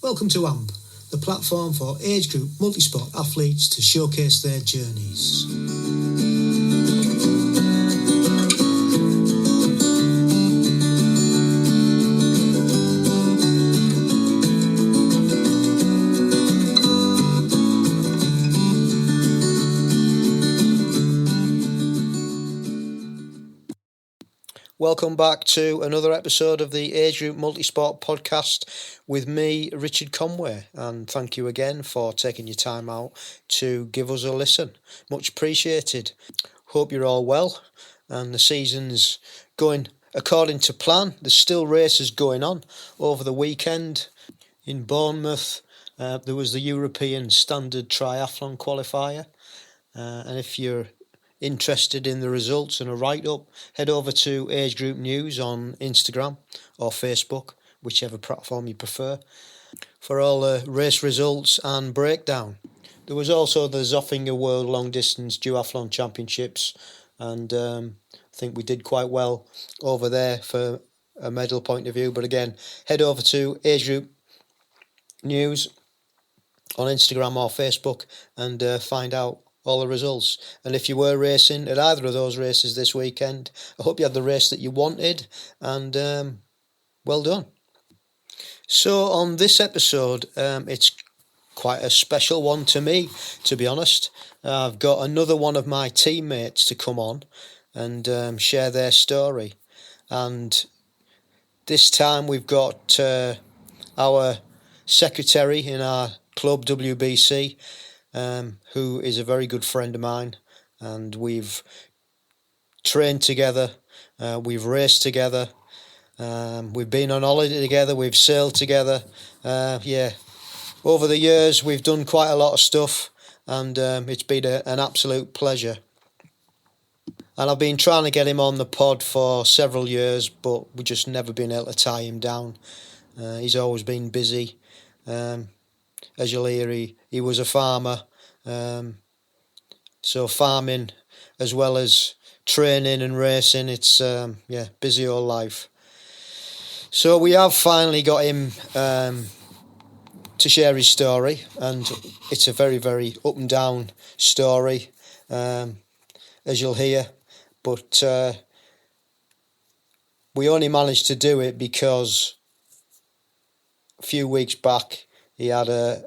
Welcome to AMP, the platform for age group multisport athletes to showcase their journeys. Welcome back to another episode of the Agegroup Multisport podcast with me, Richard Conway, and thank you again for taking your time out to give us a listen. Much appreciated. Hope you're all well and the season's going according to plan. There's still races going on over the weekend in Bournemouth. There was the European Standard Triathlon qualifier, and if you're interested in the results and a write-up, head over to Agegroup News on Instagram or Facebook, whichever platform you prefer, for all the race results and breakdown. There was also the Zoffinger World Long Distance Duathlon Championships, and I think we did quite well over there for a medal point of view. But again, head over to Agegroup News on Instagram or Facebook and find out all the results. And if you were racing at either of those races this weekend, I hope you had the race that you wanted, and well done. So on this episode, it's quite a special one to me, to be honest. I've got another one of my teammates to come on and share their story. And this time we've got our secretary in our club, WBC, who is a very good friend of mine, and we've trained together, we've raced together, we've been on holiday together, we've sailed together. Over the years we've done quite a lot of stuff, and it's been an absolute pleasure. And I've been trying to get him on the pod for several years, but we've just never been able to tie him down. He's always been busy. As you'll hear, he was a farmer, so farming as well as training and racing, it's busy old life. So we have finally got him to share his story, and it's a very, very up and down story, as you'll hear, but we only managed to do it because a few weeks back he had a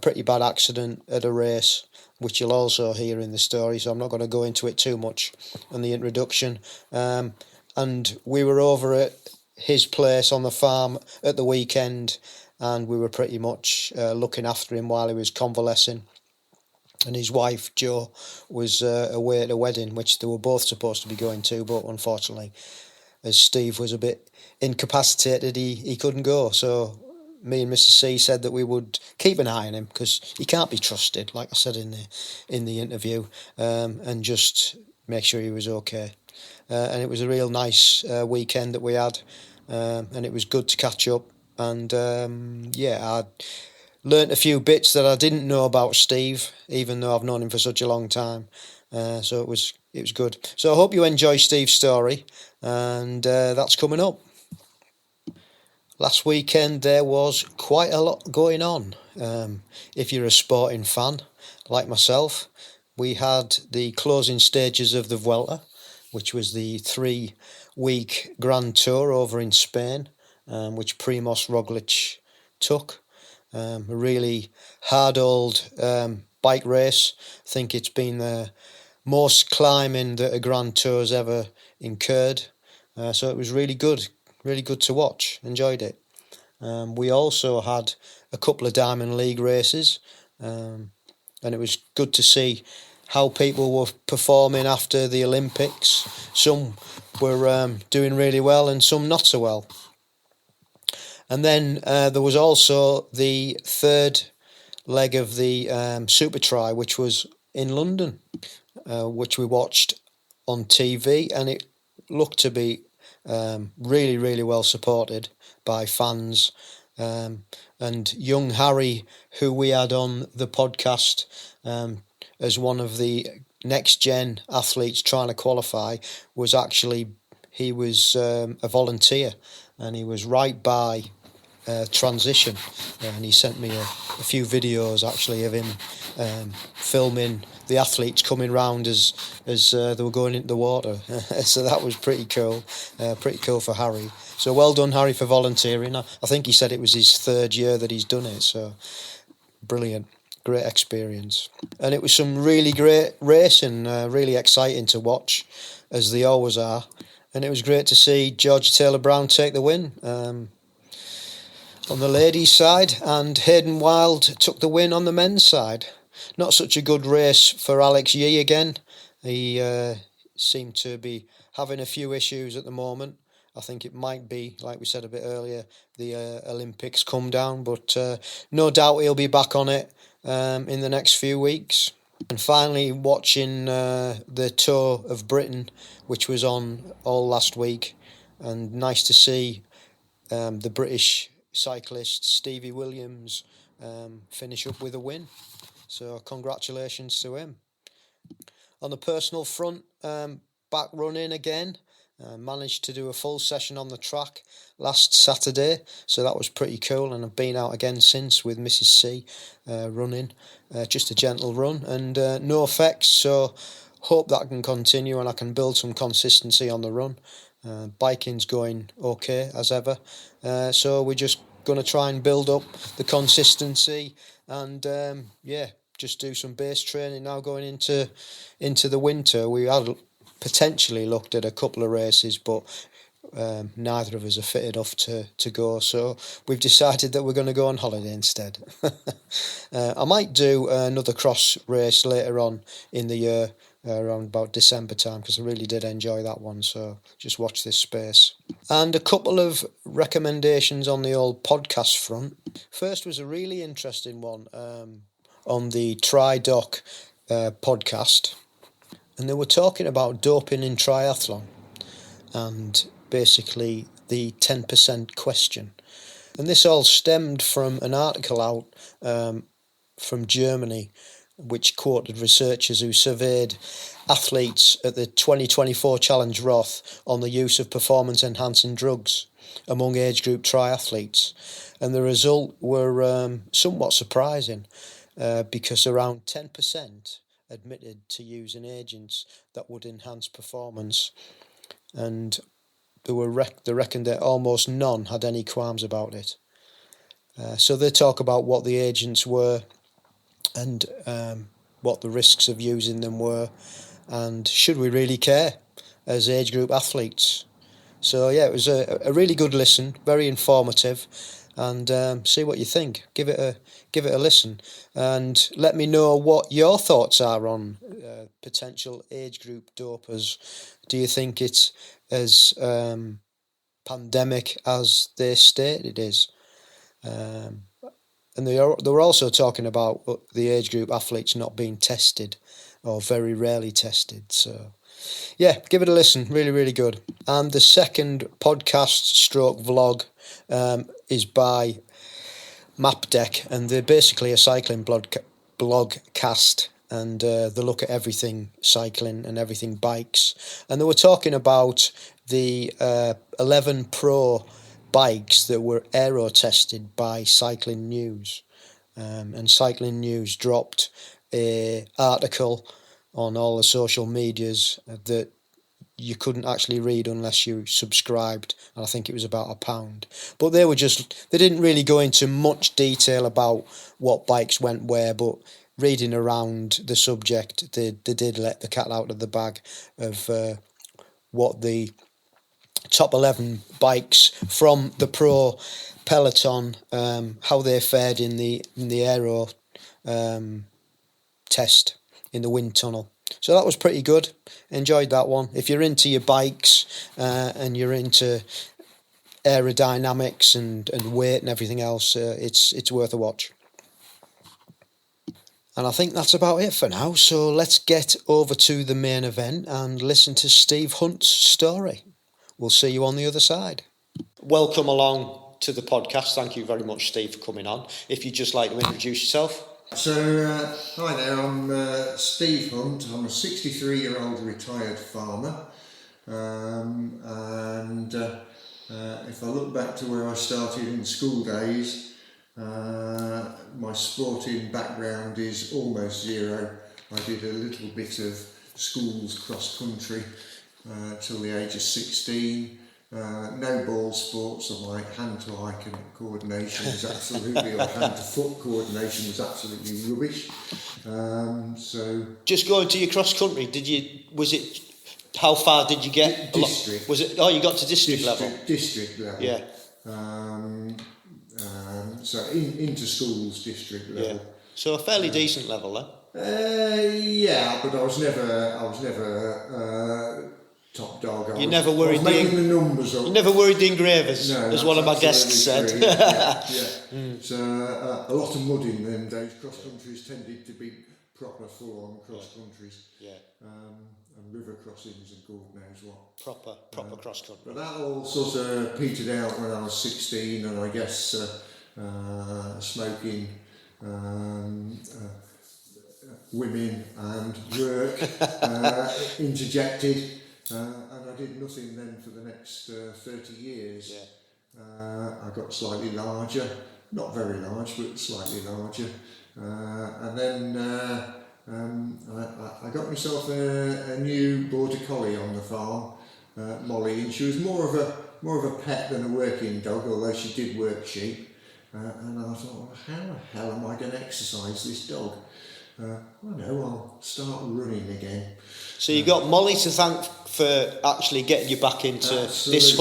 pretty bad accident at a race, which you'll also hear in the story, so I'm not going to go into it too much in the introduction. And we were over at his place on the farm at the weekend, and we were pretty much looking after him while he was convalescing. And his wife, Jo, was away at a wedding, which they were both supposed to be going to, but unfortunately, as Steve was a bit incapacitated, he couldn't go. So me and Mrs. C said that we would keep an eye on him because he can't be trusted, like I said in the interview, and just make sure he was okay. And it was a real nice weekend that we had, and it was good to catch up. And I learnt a few bits that I didn't know about Steve, even though I've known him for such a long time. So it was good. So I hope you enjoy Steve's story, and that's coming up. Last weekend there was quite a lot going on. If you're a sporting fan like myself, we had the closing stages of the Vuelta, which was the 3-week Grand Tour over in Spain, which Primož Roglič took. A really hard old bike race. I think it's been the most climbing that a Grand Tour's ever incurred. So it was really good to watch. Enjoyed it. We also had a couple of Diamond League races, and it was good to see how people were performing after the Olympics. Some were doing really well and some not so well. And then there was also the third leg of the Super Tri, which was in London, which we watched on TV, and it looked to be really, really well supported by fans. And young Harry, who we had on the podcast as one of the next gen athletes trying to qualify, he was a volunteer, and he was right by transition, and he sent me a few videos actually of him filming the athletes coming round as they were going into the water. So that was pretty cool for Harry. So well done, Harry, for volunteering. I think he said it was his 3rd year that he's done it, so brilliant, great experience. And it was some really great racing, really exciting to watch, as they always are. And it was great to see Georgia Taylor-Brown take the win on the ladies' side, and Hayden Wild took the win on the men's side. Not such a good race for Alex Yee again. He seemed to be having a few issues at the moment. I think it might be, like we said a bit earlier, the Olympics come down, but no doubt he'll be back on it in the next few weeks. And finally, watching the Tour of Britain, which was on all last week, and nice to see the British cyclist Stevie Williams finish up with a win. So congratulations to him. On the personal front, back running again. Managed to do a full session on the track last Saturday, so that was pretty cool, and I've been out again since with Mrs. C running, just a gentle run, and no effects, so hope that can continue and I can build some consistency on the run. Biking's going okay as ever, so we're just going to try and build up the consistency and just do some base training now going into the winter. We had potentially looked at a couple of races, but neither of us are fit enough to go, so we've decided that we're going to go on holiday instead. I might do another cross race later on in the year, around about December time, because I really did enjoy that one, so just watch this space. And a couple of recommendations on the old podcast front. First was a really interesting one on the Tri-Doc podcast, and they were talking about doping in triathlon and basically the 10% question. And this all stemmed from an article out from Germany, which quoted researchers who surveyed athletes at the 2024 Challenge Roth on the use of performance-enhancing drugs among age group triathletes. And the result were somewhat surprising because around 10% admitted to using agents that would enhance performance, and they reckoned that almost none had any qualms about it. So they talk about what the agents were and what the risks of using them were, and should we really care as age group athletes. So yeah, it was a really good listen, very informative, and see what you think. Give it a listen, and let me know what your thoughts are on potential age group dopers. Do you think it's as pandemic as they state it is? And they were also talking about the age group athletes not being tested or very rarely tested. So yeah, give it a listen. Really, really good. And the second podcast stroke vlog is by Mapdeck, and they're basically a cycling blog cast, and they look at everything cycling and everything bikes. And they were talking about the 11 Pro bikes that were aero tested by Cycling News. And Cycling News dropped an article on all the social medias that you couldn't actually read unless you subscribed, and I think it was about £1. But they didn't really go into much detail about what bikes went where, but reading around the subject, they did let the cat out of the bag of what the top 11 bikes from the pro peloton, how they fared in the aero test in the wind tunnel. So that was pretty good. Enjoyed that one. If you're into your bikes and you're into aerodynamics and weight and everything else, it's worth a watch. And I think that's about it for now. So let's get over to the main event and listen to Steve Hunt's story. We'll see you on the other side. Welcome along to the podcast. Thank you very much, Steve, for coming on. If you'd just like to introduce yourself. So, hi there, I'm Steve Hunt. I'm a 63-year-old retired farmer, and If I look back to where I started in school days, my sporting background is almost zero. I did a little bit of schools cross country till the age of 16. No ball sports, so my hand to eye coordination was absolutely, or hand to foot coordination was absolutely rubbish. So just going to your cross country, how far did you get? District. Was it? Oh, you got to district level. District level. Yeah. So into schools district level. Yeah. So a fairly decent level then. Yeah, but I was never top dog. You never worried making the numbers up. You never worried the engravers, No, as one of my guests said. Yeah. So a lot of mud in them days. Cross countries tended to be proper full-on cross countries. Yeah. And river crossings and God knows what. Proper cross country. But that all sort of petered out when I was 16, and I guess smoking, women and work interjected, and I did nothing then for the next 30 years. Yeah. I got slightly larger, not very large, but slightly larger, and then I got myself a new border collie on the farm, Molly, and she was more of a pet than a working dog, although she did work sheep. And I thought, well, how the hell am I going to exercise this dog? I'll start running again. So you got Molly to thank for actually getting you back into Absolutely. this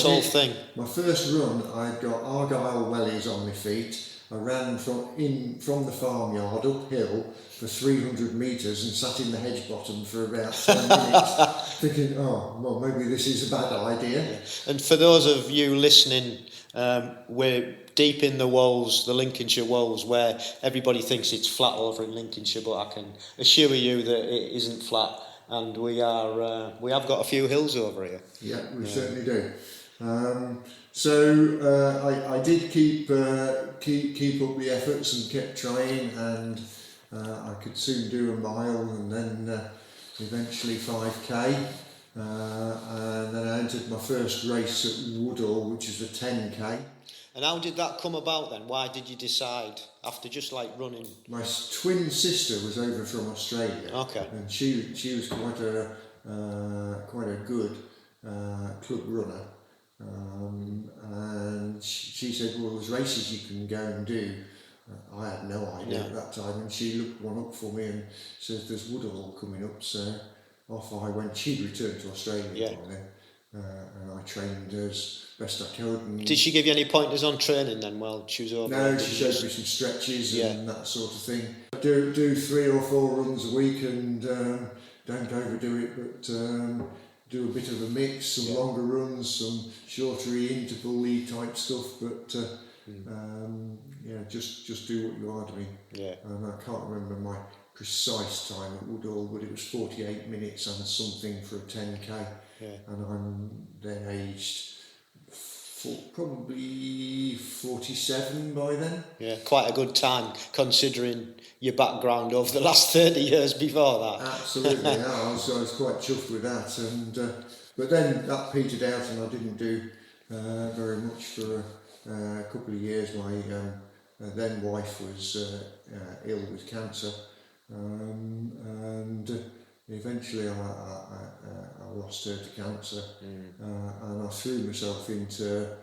whole thing. My first run, I got Argyle wellies on my feet. I ran from the farmyard uphill for 300 metres and sat in the hedge bottom for about 10 minutes, thinking, oh, well, maybe this is a bad idea. Yeah. And for those of you listening, we're deep in the Wolds, the Lincolnshire Wolds, where everybody thinks it's flat over in Lincolnshire, but I can assure you that it isn't flat, and we have got a few hills over here. Yeah, we certainly do. So I did keep up the efforts and kept trying, and I could soon do a mile, and then eventually 5k, and then I entered my first race at Woodall, which is a 10k. And how did that come about then? Why did you decide, after just like running? My twin sister was over from Australia. Okay. And she was quite a good club runner. And she said, well, there's races you can go and do. I had no idea at that time, and she looked one up for me and says there's Woodall coming up, so off I went. She'd returned to Australia by then, and I trained as best I could. And did she give you any pointers on training then while she was over? No, she showed me some stretches and that sort of thing. Do 3 or 4 runs a week, and don't overdo it, but do a bit of a mix, some longer runs, some shorter interval-y type stuff, but just do what you are doing. Yeah. And I can't remember my precise time at Woodall, but it was 48 minutes and something for a 10k. Yeah. And I'm then aged probably 47 by then. Yeah, quite a good time considering your background over the last 30 years before that. Absolutely, yeah, I was quite chuffed with that, and but then that petered out and I didn't do very much for a couple of years. My then wife was ill with cancer, and eventually I lost her to cancer, and I threw myself into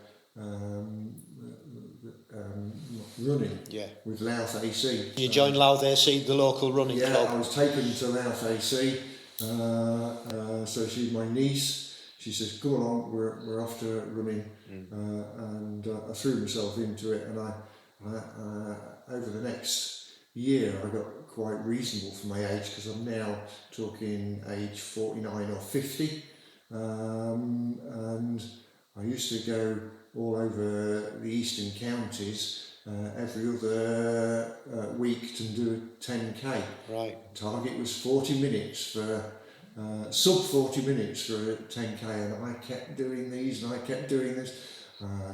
running with Louth AC. You joined Louth AC, the local running club? Yeah, I was taken to Louth AC, so she's my niece. She says, come along, we're off to running, and I threw myself into it, and I over the next year I got quite reasonable for my age, because I'm now talking age 49 or 50, and I used to go all over the eastern counties every other week to do a 10k. Right. Target was 40 minutes for sub 40 minutes for a 10k, and I kept doing these and I kept doing this.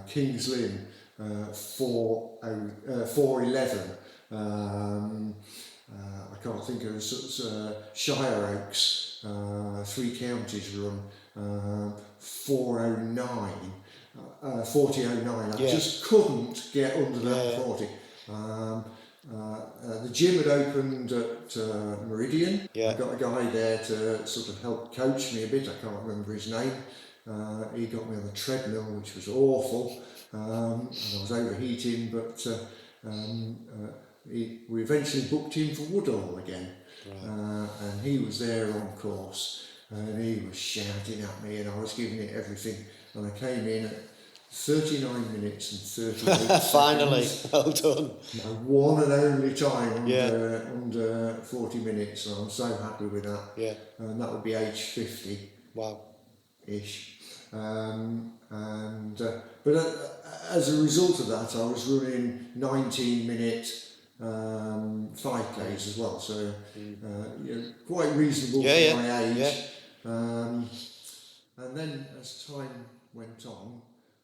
Kings Lynn 4:11. I can't think of Shire Oaks 3 counties run, 4:09, 40:09. I Yeah. just couldn't get under that Yeah. 40. The gym had opened at Meridian. Yeah. I got a guy there to sort of help coach me a bit. I can't remember his name. He got me on the treadmill, which was awful, and I was overheating, but we eventually booked him for Woodall again. Right. And he was there on course, and he was shouting at me, and I was giving it everything, and I came in at 39 minutes and 38 Finally, seconds. well done. My one and only time Yeah. under 40 minutes, and I'm so happy with that. Yeah. And that would be age 50. Wow. Ish. But as a result of that, I was running 19-minute 5Ks as well, so quite reasonable for my age. Yeah. And then as time went on,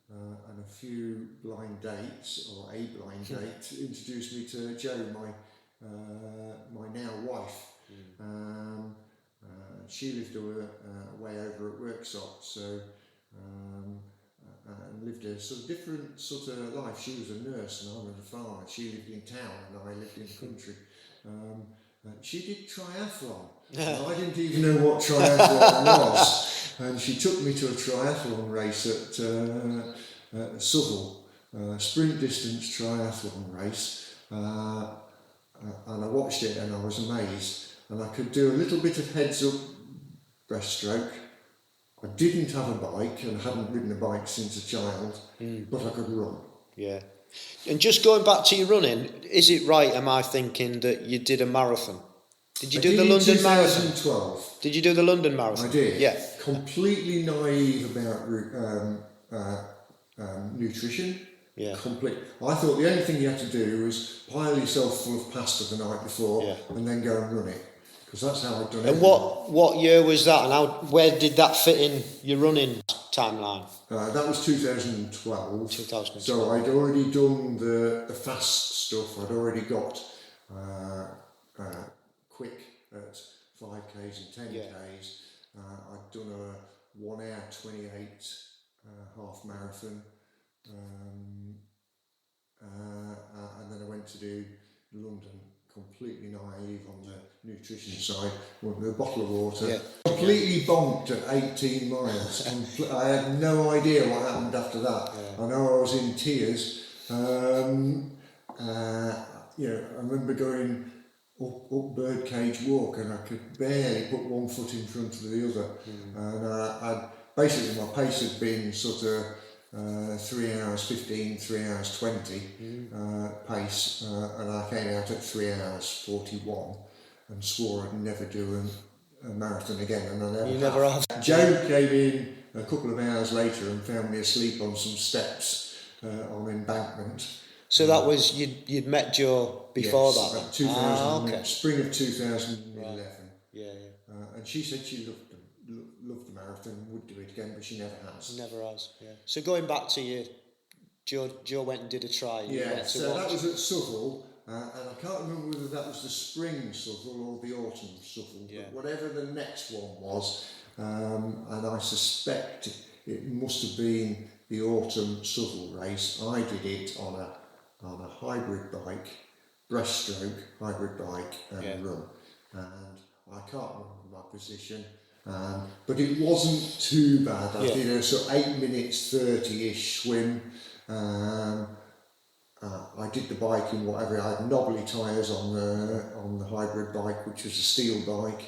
and a few blind dates, or a blind date, introduced me to Jo, my now wife. She lived way over at Worksop, so and lived a sort of different sort of life. She was a nurse and I was a farmer. She lived in town and I lived in the country. She did triathlon. I didn't even know what triathlon was, and she took me to a triathlon race at Southall, sprint distance triathlon race, and I watched it and I was amazed. And I could do a little bit of heads up breaststroke. I didn't have a bike and hadn't ridden a bike since a child, but I could run. Yeah. And just going back to your running, is it right, am I thinking, that you did a marathon? Did you do the London Marathon? 2012. Did you do the London Marathon? I did. Yeah. Completely naive about nutrition. Yeah. I thought the only thing you had to do was pile yourself full of pasta the night before and then go and run it. Because that's how I'd done it. And what year was that, and where did that fit in your running timeline? That was 2012. 2012. So I'd already done the fast stuff. I'd already got quick at 5Ks and 10Ks. I'd done a 1 hour 28 half marathon. And then I went to do London, completely naive on the nutrition side, with a bottle of water, completely bonked at 18 miles. I had no idea what happened after that. I know I was in tears. I remember going up Birdcage Walk and I could barely put one foot in front of the other. And basically my pace had been sort of 3 hours 15, 3 hours 20 pace, and I came out at 3 hours 41 and swore I'd never do a marathon again, and I never have. Jo came in a couple of hours later and found me asleep on some steps on embankment. So that was, you'd met Jo before that? 2000, spring of 2011. Right. Yeah. And she said she loved the marathon, would do it again, but she never has. Never has, yeah. So going back to you, Jo went and did a try. So that was at Southall, and I can't remember whether that was the spring Southall or the autumn Southall, but whatever the next one was, and I suspect it must have been the autumn Southall race. I did it on a hybrid bike, breaststroke, hybrid bike and run, and I can't remember my position. But it wasn't too bad. I did a sort of 8 minutes 30-ish swim. I did the bike in whatever. I had knobbly tyres on the hybrid bike, which was a steel bike.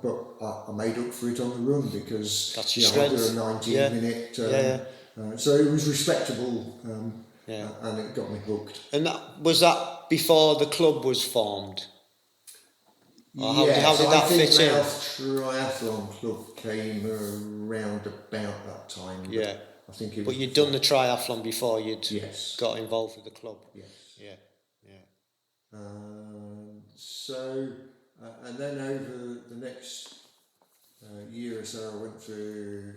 But I made up for it on the run because I did a 19-minute. So it was respectable, and it got me hooked. And was that before the club was formed? How did that fit in? I think the Triathlon Club came around about that time. Yeah. I think it was. But you'd done the triathlon before you'd got involved with the club. Yes. Yeah. And then over the next year or so, I went through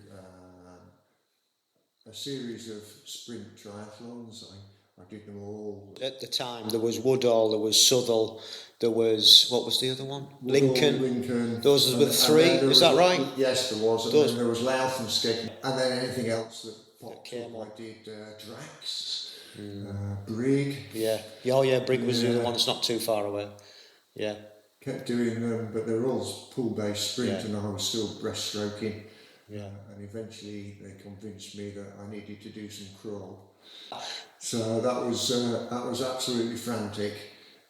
a series of sprint triathlons. I did them all. At the time, there was Woodall, there was Southall, there was, what was the other one? Woodall, Lincoln. Those were the three, is that right? Yes, there was. And then there was Louth and Skeggy. And then anything else that popped up. I did Drax, Brig. Yeah. Oh yeah, Brig was the other one that's not too far away. Yeah. Kept doing them, but they were all pool-based sprint, and I was still breaststroking. Yeah. And eventually they convinced me that I needed to do some crawl. So that was absolutely frantic.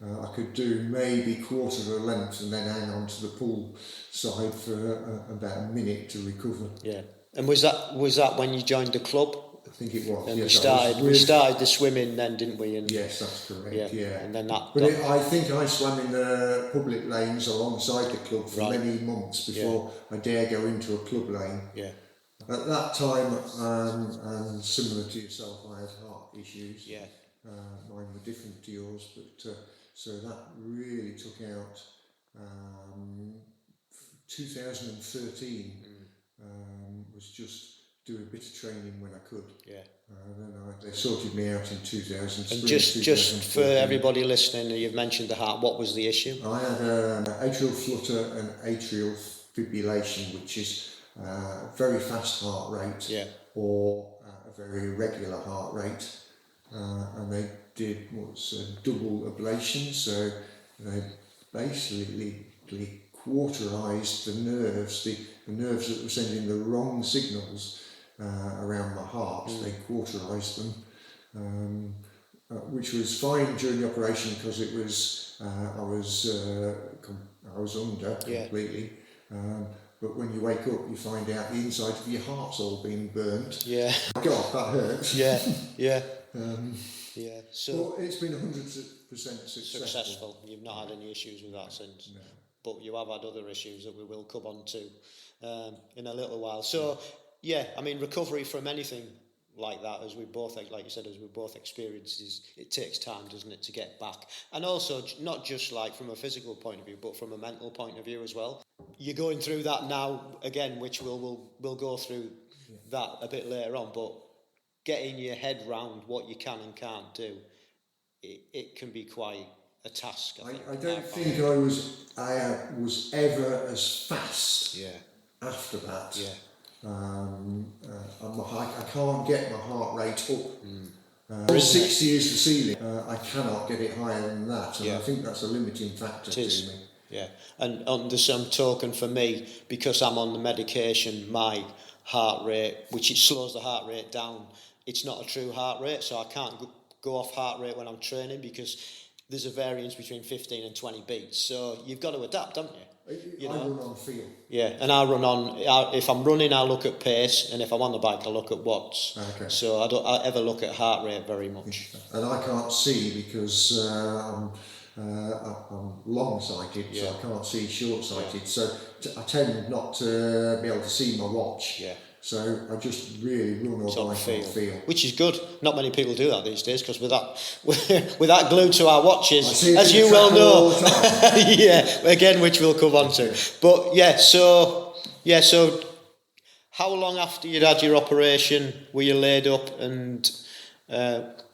I could do maybe quarter of a length and then hang on to the pool side for about a minute to recover. Yeah. And was that when you joined the club? I think it was. And yes, we started the swimming then, didn't we? And yes, that's correct. Yeah. And then that. But I think I swam in the public lanes alongside the club for many months before I dare go into a club lane. Yeah. At that time, and similar to yourself, I had heart issues. Yeah. Mine were different to yours, but so that really took out 2013. Was just do a bit of training when I could. Yeah. Then they sorted me out in 2000. And just for everybody listening, you've mentioned the heart. What was the issue? I had atrial flutter and atrial fibrillation, which is very fast heart rate or a very irregular heart rate. And they did what's a double ablation, so they basically cauterized the nerves that were sending the wrong signals around my heart. They cauterized them, which was fine during the operation because it was I was under completely. But when you wake up, you find out the inside of your heart's all been burnt. Yeah. God, that hurts. Yeah. So it's been 100% successful. You've not had any issues with that since. No. But you have had other issues that we will come on to in a little while. So, I mean, recovery from anything like that, as we both, like you said, as we both experienced, it takes time, doesn't it, to get back. And also, not just like from a physical point of view, but from a mental point of view as well. You're going through that now, again, which we'll go through that a bit later on, but getting your head round what you can and can't do, it can be quite a task. I don't think I was ever as fast after that. I can't get my heart rate up. 60 is the ceiling. I cannot get it higher than that, and I think that's a limiting factor to me. Yeah, and on the same token for me, because I'm on the medication, my heart rate, which it slows the heart rate down, it's not a true heart rate, so I can't go off heart rate when I'm training because there's a variance between 15 and 20 beats. So you've got to adapt, haven't you? I run on feel. Yeah, and I run on, if I'm running, I look at pace, and if I'm on the bike, I look at watts. Okay. So I don't ever look at heart rate very much. And I can't see because I'm long-sighted, so I can't see short-sighted. So I tend not to be able to see my watch. Yeah. So I just really run or bike on feel. Which is good. Not many people do that these days because with that glued to our watches, as you well know. Again, which we'll come on to. But so how long after you'd had your operation were you laid up, and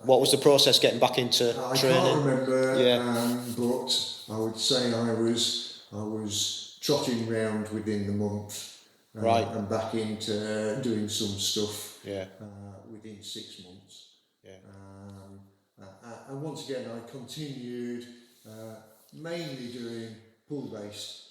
what was the process getting back into training? I can't remember, but I would say I was trotting round within the month. And back into doing some stuff within 6 months. And once again, I continued mainly doing pool-based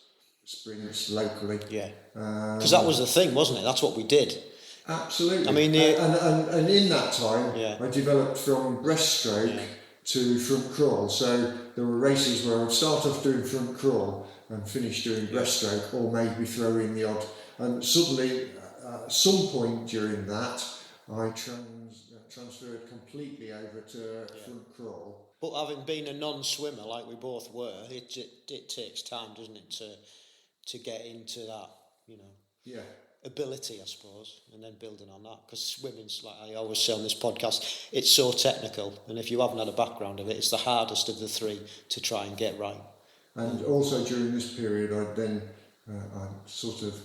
sprints locally. Because that was the thing, wasn't it? That's what we did. Absolutely. I mean, and in that time, I developed from breaststroke to front crawl. So there were races where I would start off doing front crawl and finish doing breaststroke, or maybe throw in the odd. And suddenly, at some point during that, I transferred completely over to front crawl. But having been a non-swimmer like we both were, it takes time, doesn't it, to get into that, ability, I suppose, and then building on that. Because swimming's, like I always say on this podcast, it's so technical, and if you haven't had a background of it, it's the hardest of the three to try and get right. And also during this period, I sort of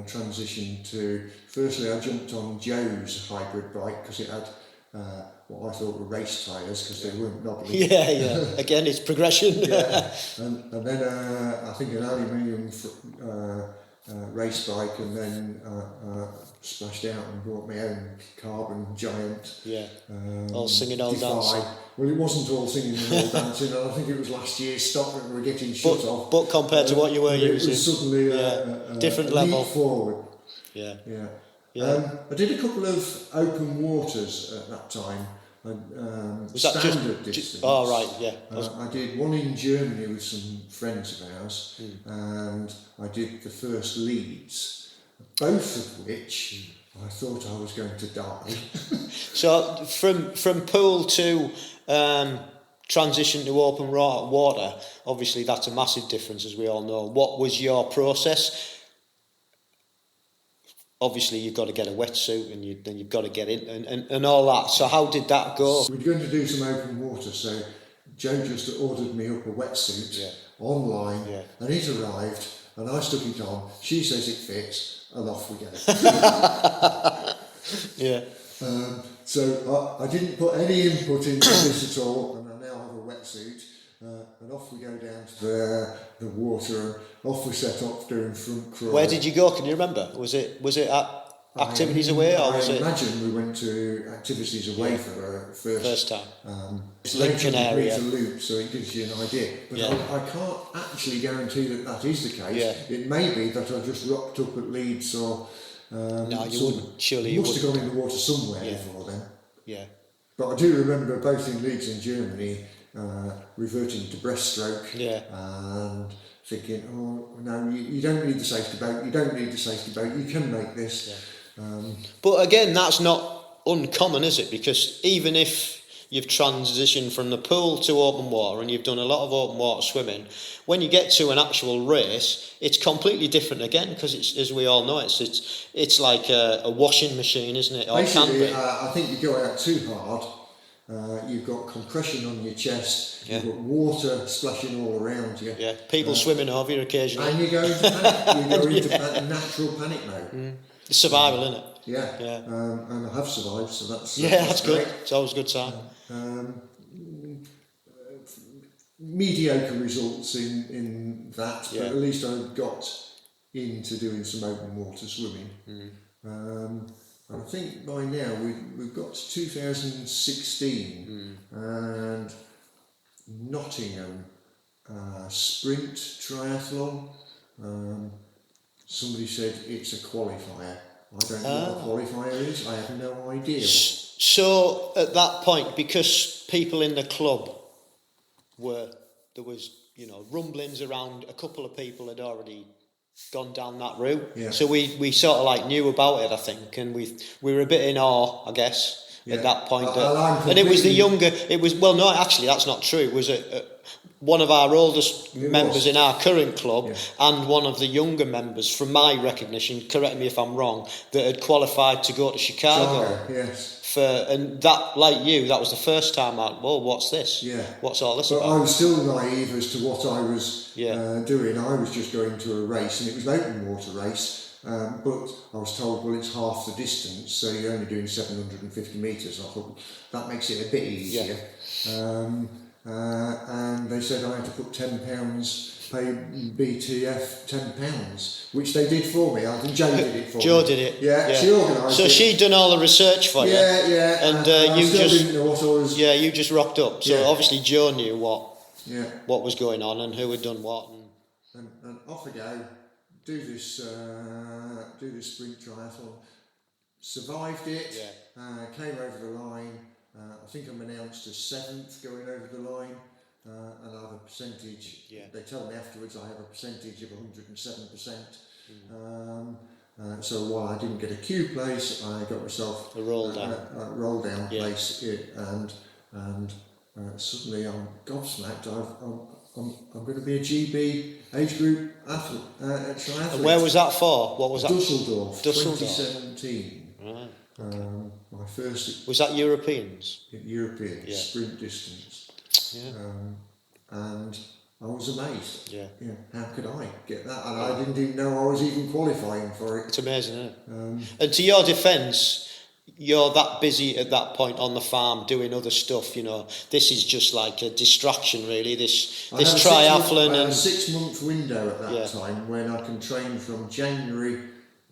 transitioned to, firstly I jumped on Joe's hybrid bike because it had what I thought were race tyres because they weren't knobbly. Yeah. Again, it's progression. Yeah, and then I think an aluminium race bike, and then splashed out and bought my own carbon giant. Yeah. All singing, all dancing. Well, it wasn't all singing and all dancing, and I think it was last year's stock that we were getting shut off. But compared to what you were using, it was suddenly a different leap level forward. Yeah. I did a couple of open waters at that time. Was that standard distance. Oh, right, yeah. I did one in Germany with some friends of ours, and I did the first Leeds, both of which I thought I was going to die. So from pool to transition to open water, obviously that's a massive difference, as we all know. What was your process? Obviously, you've got to get a wetsuit, and then you've got to get in and all that. So how did that go? We were going to do some open water, so Joe just ordered me up a wetsuit online, and it arrived, and I stuck it on. She says it fits, and off we go. Yeah. So I didn't put any input into this at all, and I now have a wetsuit. And off we go down to the water, and off we set off doing front crawl. Where did you go? Can you remember? Was it at activities away, or was it? I imagine we went to activities away for the first time. It's Lincoln area. It's a loop, so it gives you an idea. But I can't actually guarantee that is the case. Yeah. It may be that I just rocked up at Leeds, or no, you wouldn't. Surely you must wouldn't. have gone in the water somewhere before then. Yeah. But I do remember both in Leeds and Germany reverting to breaststroke and thinking, oh no, you don't need the safety boat, you can make this. But again, that's not uncommon, is it? Because even if you've transitioned from the pool to open water and you've done a lot of open water swimming, when you get to an actual race, it's completely different again, because it's, as we all know, it's like a washing machine, isn't it? Or basically, I think you go out too hard. You've got compression on your chest, you've got water splashing all around you. Yeah, people swimming over you occasionally. And you go into panic. You go into natural panic mode. It's survival, isn't it? Yeah. And I have survived, so that's that's great. good. It's always a good sign. Mediocre results in that, but at least I got into doing some open water swimming. I think by now we've got 2016 and Nottingham sprint triathlon. Somebody said it's a qualifier. I don't know what a qualifier is. I have no idea. So at that point, because people in the club there was rumblings around, a couple of people had already gone down that route. Yeah. So we sort of like knew about it, I think, and we were a bit in awe, I guess, at that point. And it was actually that's not true. It was one of our oldest members in our current club and one of the younger members, from my recognition, correct me if I'm wrong, that had qualified to go to Chicago. Yes. And that, like you, that was the first time out. Well, what's this? Yeah. What's all this but about? I was still naive as to what I was doing. I was just going to a race, and it was an open water race. But I was told, well, it's half the distance, so you're only doing 750 metres. I thought that makes it a bit easier. And they said I had to put £10, pay BTF £10, which they did for me. I think Joe did it for me. Joe did it. Yeah, she organised it. So she'd done all the research for you. Yeah. And you still didn't know what I was. Yeah, you just rocked up. So obviously Joe knew what was going on and who had done what. And off I go. Do this sprint triathlon. Survived it. Came over the line. I think I'm announced as 7th going over the line, and I have a percentage. They tell me afterwards I have a percentage of 107%. So while I didn't get a Q place, I got myself a roll down place, and suddenly I'm gobsmacked. I'm going to be a GB age group athlete, triathlete. And where was that for? What was that? Dusseldorf. 2017. Right. My first. Was that Europeans? European sprint distance. And I was amazed. How could I get that? And I didn't even know I was even qualifying for it. It's amazing, isn't it? And to your defence, you're that busy at that point on the farm doing other stuff, you know. This is just like a distraction, really. This triathlon. I had a And 6-month window at that time when I can train from January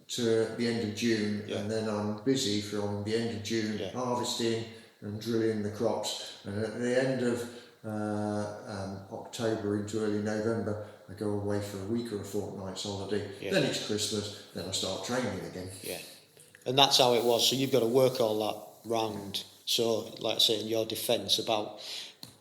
to the end of June, and then I'm busy from the end of June harvesting and drilling the crops, and at the end of October into early November I go away for a week or a fortnight's holiday. Then it's Christmas, then I start training again. And that's how it was. So you've got to work all that round. So, like I say, in your defence about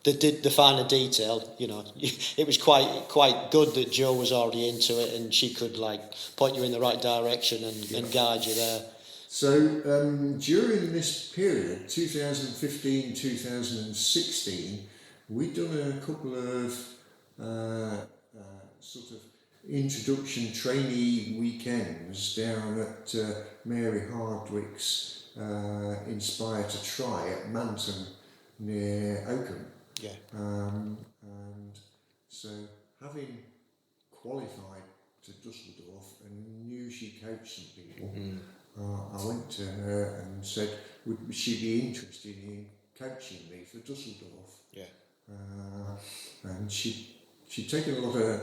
the finer detail, you know, it was quite good that Jo was already into it, and she could like point you in the right direction and guide you there. So during this period, 2015, 2016, we'd done a couple of sort of introduction trainee weekends down at Mary Hardwick's Inspire to Try at Manton near Oakham. And so having qualified to Dusseldorf and knew she coached some people, I went to her and said, would she be interested in coaching me for Dusseldorf? And she'd taken a lot of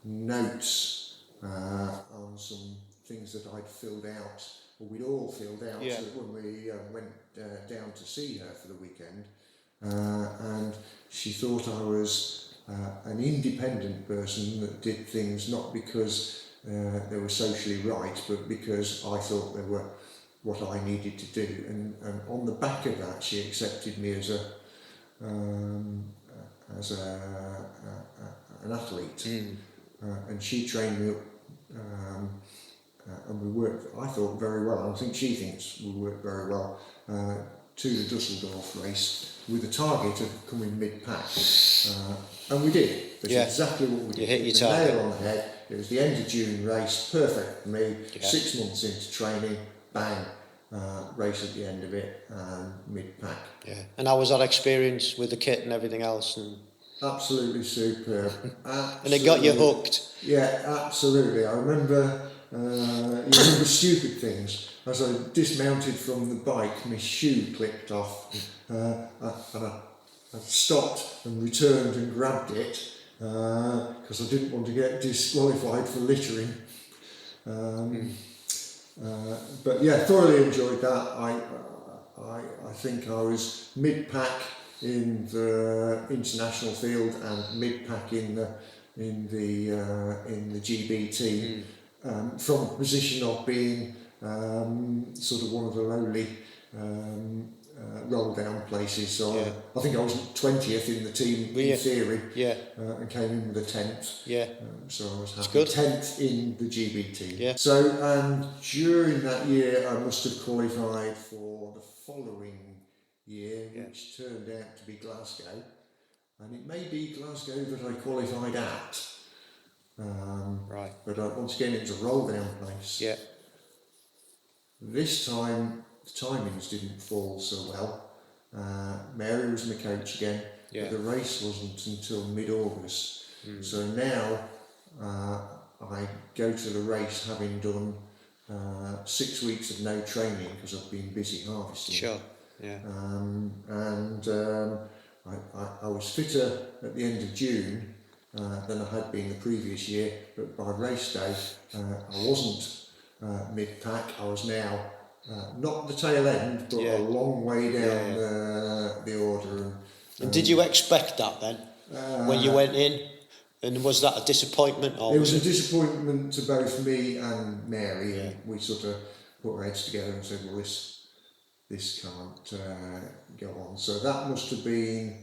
notes on some things that I'd filled out, or we'd all filled out when we went down to see her for the weekend. And she thought I was an independent person that did things not because they were socially right, but because I thought they were what I needed to do. And on the back of that, she accepted me as an athlete. And she trained me up, and we worked, I thought, very well. I think she thinks we worked very well to the Dusseldorf race with a target of coming mid-pack. And we did. That's exactly what we did. You hit your target. target. Nail on the head. It was the end of June race, perfect for me. 6 months into training, bang, race at the end of it, mid-pack. And how was that experience with the kit and everything else? And absolutely superb. and it got you hooked. Yeah, absolutely. I remember, you remember stupid things. As I dismounted from the bike, my shoe clicked off, and I stopped and returned and grabbed it because I didn't want to get disqualified for littering. But yeah, thoroughly enjoyed that. I think I was mid-pack in the international field and mid-pack in the GB team, from a position of being sort of one of the lowly roll down places. So I think I was 20th in the team in theory, and came in with a 10th. So I was happy. 10th in the GB team. So during that year, I must have qualified for the following year, which turned out to be Glasgow, and it may be Glasgow that I qualified at. But once again, it was a roll down place. This time the timings didn't fall so well. Mary was my coach again, but the race wasn't until mid-August. So now I go to the race having done 6 weeks of no training because I've been busy harvesting. I was fitter at the end of June than I had been the previous year, but by race day I wasn't mid-pack. I was now not the tail end, but a long way down the order. And did you expect that then, when you went in? And was that a disappointment? Or it was a disappointment to both me and Mary. And we sort of put our heads together and said, well, this can't go on. So that must have been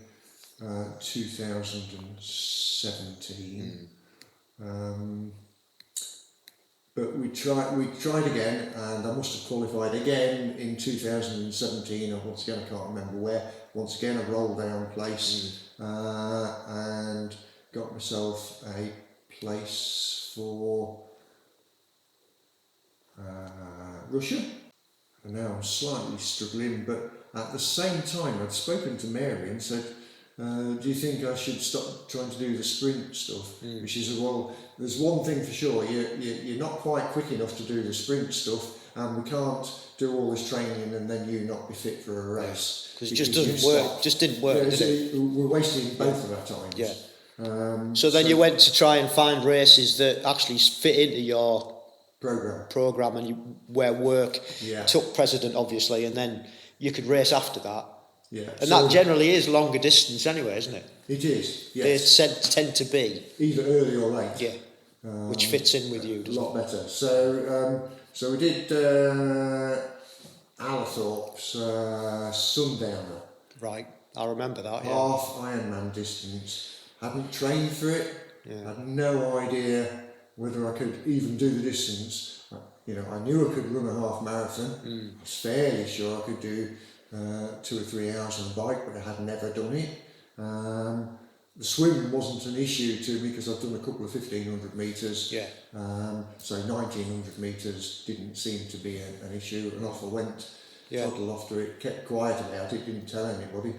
2017. But we tried again, and I must have qualified again in 2017, or once again I can't remember where. Once again a roll down place, and got myself a place for Russia. And now I'm slightly struggling, but at the same time I'd spoken to Mary and said, do you think I should stop trying to do the sprint stuff? She said, well, there's one thing for sure, you're not quite quick enough to do the sprint stuff, and we can't do all this training and then you not be fit for a race. Because it just doesn't work. Just didn't work, did it? We're wasting both of our times. Yeah. So then you went to try and find races that actually fit into your program and where work took precedent, obviously, and then you could race after that. Yeah. And that generally is longer distance anyway, isn't it? It is, yes. They tend to be. Either early or late. Yeah. Which fits in with you, doesn't it? A lot better. So we did Allerthorpe's Sundowner. Right, I remember that, yeah. Half Ironman distance. Hadn't trained for it. Yeah. Had no idea whether I could even do the distance. I knew I could run a half marathon. I was fairly sure I could do 2 or 3 hours on the bike, but I had never done it. The swim wasn't an issue to me because I've done a couple of 1,500 metres. Yeah. So 1,900 metres didn't seem to be an issue, and off I went. Yeah. Toddled after it, kept quiet about it, didn't tell anybody.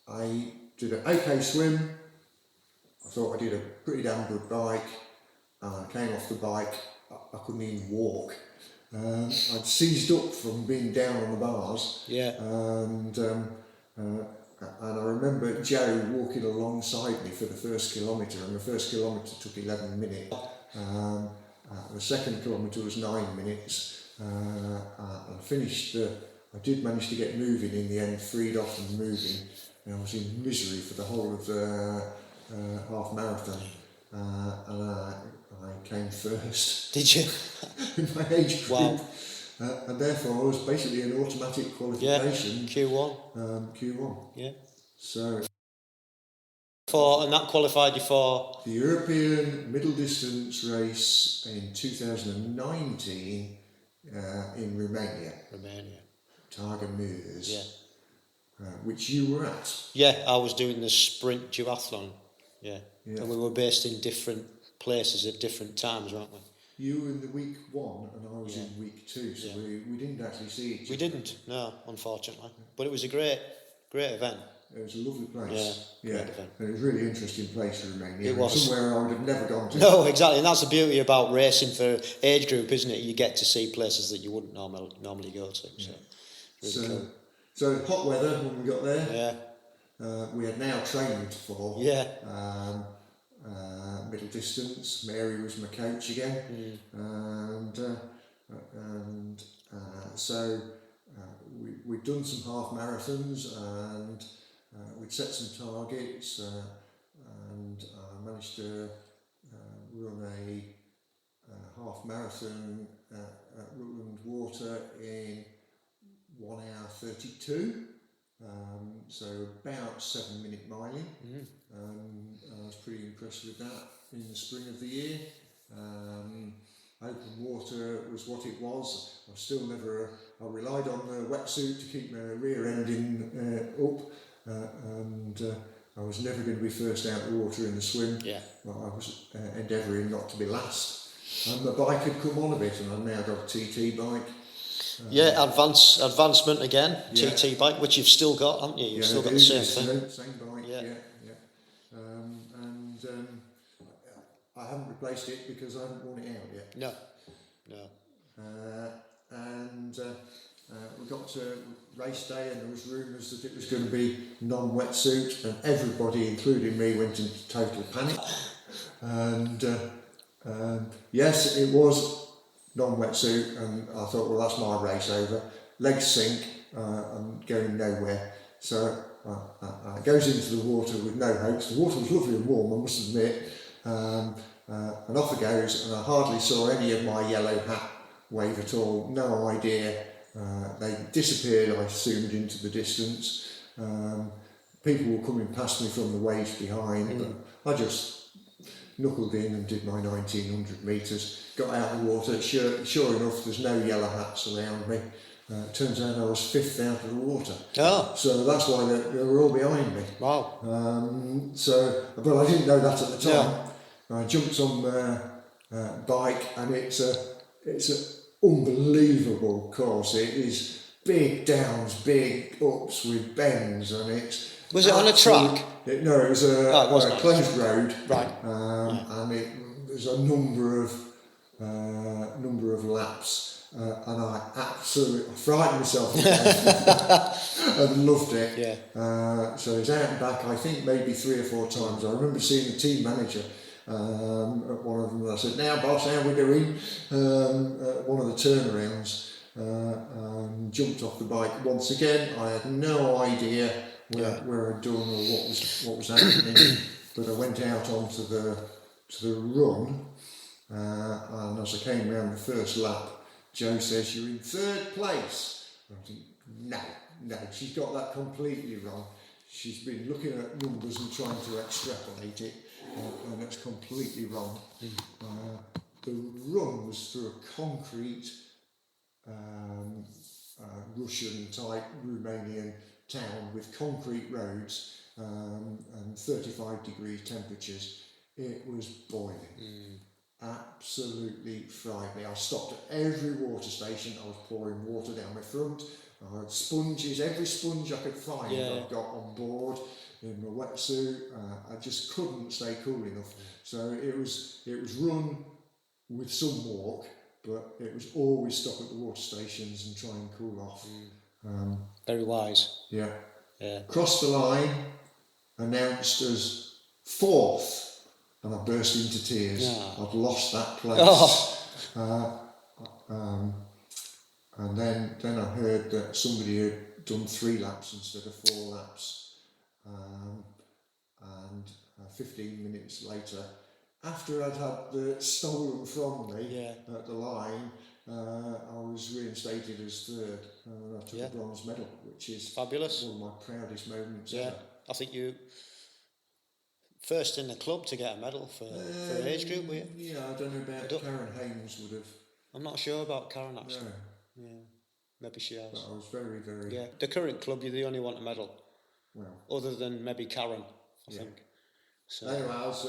I did an okay swim. I thought I did a pretty damn good bike. I came off the bike, I couldn't even walk. I'd seized up from being down on the bars. Yeah. And I remember Joe walking alongside me for the first kilometre, and the first kilometre took 11 minutes. The second kilometre was 9 minutes. I finished I did manage to get moving in the end, freed off and moving, and I was in misery for the whole of the half marathon. And I came first. Did you? In my age group. Wow. And therefore I was basically an automatic qualification. Yeah, Q1. Q1. Yeah. So. And that qualified you for? The European middle distance race in 2019 in Romania. Targa Mures. Yeah. Which you were at. Yeah, I was doing the sprint duathlon. Yeah. And we were based in different places at different times, weren't we? You were in the week 1 and I was in week 2, so we didn't actually see each other. We didn't, no, unfortunately. But it was a great event. It was a lovely place. Yeah, great event. And it was a really interesting place, Romania. It was. Somewhere I would have never gone to. No, exactly, and that's the beauty about racing for age group, isn't it? You get to see places that you wouldn't normally go to. So, really cool. So hot weather when we got there. Yeah. We had now trained for middle distance. Mary was my coach again, and so we'd done some half marathons, and we'd set some targets, and I managed to run a half marathon at Rutland Water in 1 hour 32. So about 7 minute miling. I was pretty impressed with that in the spring of the year. Open water was what it was. I relied on the wetsuit to keep my rear ending up, and I was never going to be first out of the water in the swim. Yeah. Well, I was endeavouring not to be last. And the bike had come on a bit, and I've now got a TT bike. Advancement again, TT bike, which you've still got, haven't you? You've still got the same thing. Same bike, yeah. I haven't replaced it because I haven't worn it out yet. No. We got to race day, and there was rumours that it was going to be non-wetsuit, and everybody, including me, went into total panic. And yes, it was non-wetsuit, and I thought, well, that's my race over. Legs sink, I'm going nowhere. So I goes into the water with no hopes. The water was lovely and warm, I must admit. And off it goes, and I hardly saw any of my yellow hat wave at all. No idea. They disappeared, I assumed, into the distance. People were coming past me from the waves behind, but I just knuckled in and did my 1,900 metres, got out of the water. Sure enough, there's no yellow hats around me. Turns out I was 5th out of the water. Oh. So that's why they were all behind me. Wow. But I didn't know that at the time. Yeah. I jumped on the bike, and it's an unbelievable course. It is big downs, big ups with bends, and it's... Was it on a track? No, it was a closed road. Right. And there's a number of number of laps, and I absolutely frightened myself to death and loved it. Yeah. So I was out and back, I think maybe 3 or 4 times. I remember seeing the team manager at one of them, and I said, "Now boss, how are we doing?" At one of the turnarounds, jumped off the bike once again. I had no idea where I'd done or what was happening, but I went out onto the run, and as I came round the first lap, Joe says, "You're in 3rd place." And I think, no, she's got that completely wrong. She's been looking at numbers and trying to extrapolate it, and that's completely wrong. The run was through a concrete Russian-type Romanian town with concrete roads and 35-degree temperatures. It was boiling. Absolutely fried me. I stopped at every water station. I was pouring water down my front. I had sponges, every sponge I could find I've got on board in my wetsuit. I just couldn't stay cool enough. So it was run with some walk, but it was always stop at the water stations and try and cool off. Very wise. Yeah. Yeah. Crossed the line, announced as 4th, and I burst into tears. I'd lost that place. And then I heard that somebody had done 3 laps instead of 4 laps. And 15 minutes later, after I'd had the stolen from me at the line, I was reinstated as 3rd. And I took a bronze medal, which is fabulous. One of my proudest moments ever. I think you first in the club to get a medal for an age group, were you? Yeah, I don't know about Karen Haynes would have. I'm not sure about Karen actually. No. Yeah, maybe she has. But I was very, very... Yeah, the current club, you're the only one to medal. Well. Other than maybe Karen, I think. So, anyway, I was...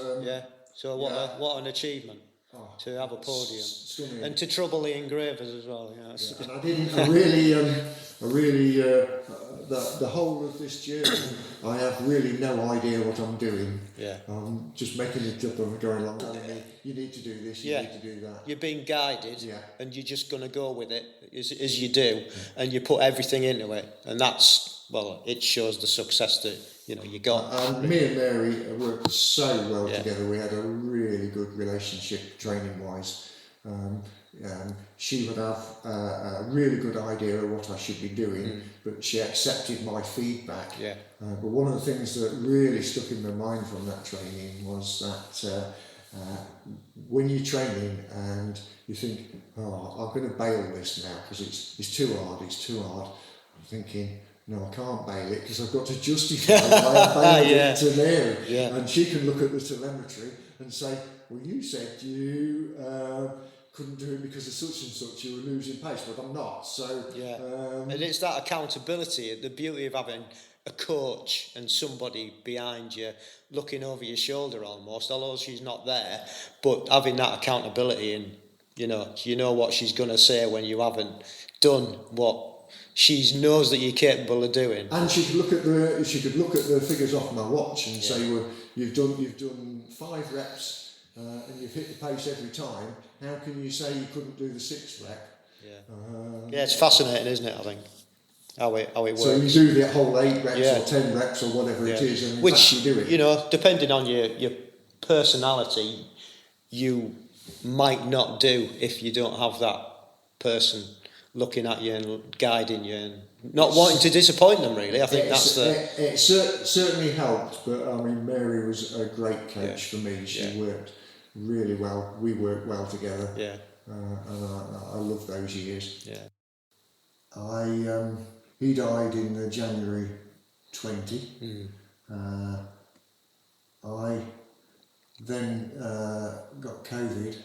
so what an achievement to have a podium. Stunning. And to trouble the engravers as well. You know, and I really, the whole of this journey, I have really no idea what I'm doing. Yeah. I'm just making it up and going along telling me, you need to do this, you need to do that. You're being guided and you're just going to go with it as you do, and you put everything into it, and that's, well, it shows the success that you got. And me and Mary worked so well together. We had a really good relationship training wise. She would have a really good idea of what I should be doing, but she accepted my feedback. But one of the things that really stuck in my mind from that training was that when you're training and you think, I'm going to bail this now because it's too hard, I'm thinking, no, I can't bail it because I've got to justify why I bailed it to Mary. And she can look at the telemetry and say, well, you said you couldn't do it because of such and such, you were losing pace, but I'm not. So and it's that accountability, the beauty of having a coach and somebody behind you looking over your shoulder almost, although she's not there, but having that accountability, and you know what she's going to say when you haven't done what she knows that you're capable of doing. And she could look at the figures off my watch and say, well, you've done 5 reps and you've hit the pace every time. How can you say you couldn't do the 6th rep? It's fascinating, isn't it? I think how it works. So you do the whole 8 reps or 10 reps or whatever it is, and which you do it. Depending on your personality, you might not do if you don't have that person looking at you and guiding you and not wanting to disappoint them, really. I think it certainly helped, but I mean, Mary was a great coach for me. She worked really well. We worked well together. And I love those years. He died in January 20. I then got COVID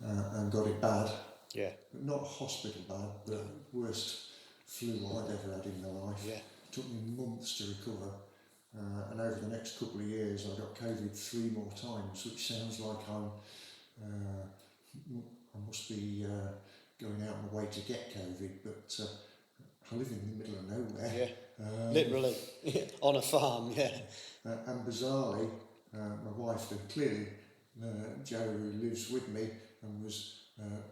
and got it bad. Not hospital bad, but worst flu I'd ever had in my life. Took me months to recover. And over the next couple of years, I got COVID 3 more times, which sounds like I must be going out of my way to get COVID, but I live in the middle of nowhere. Literally, on a farm, And bizarrely, my wife, and clearly Joe, who lives with me, and was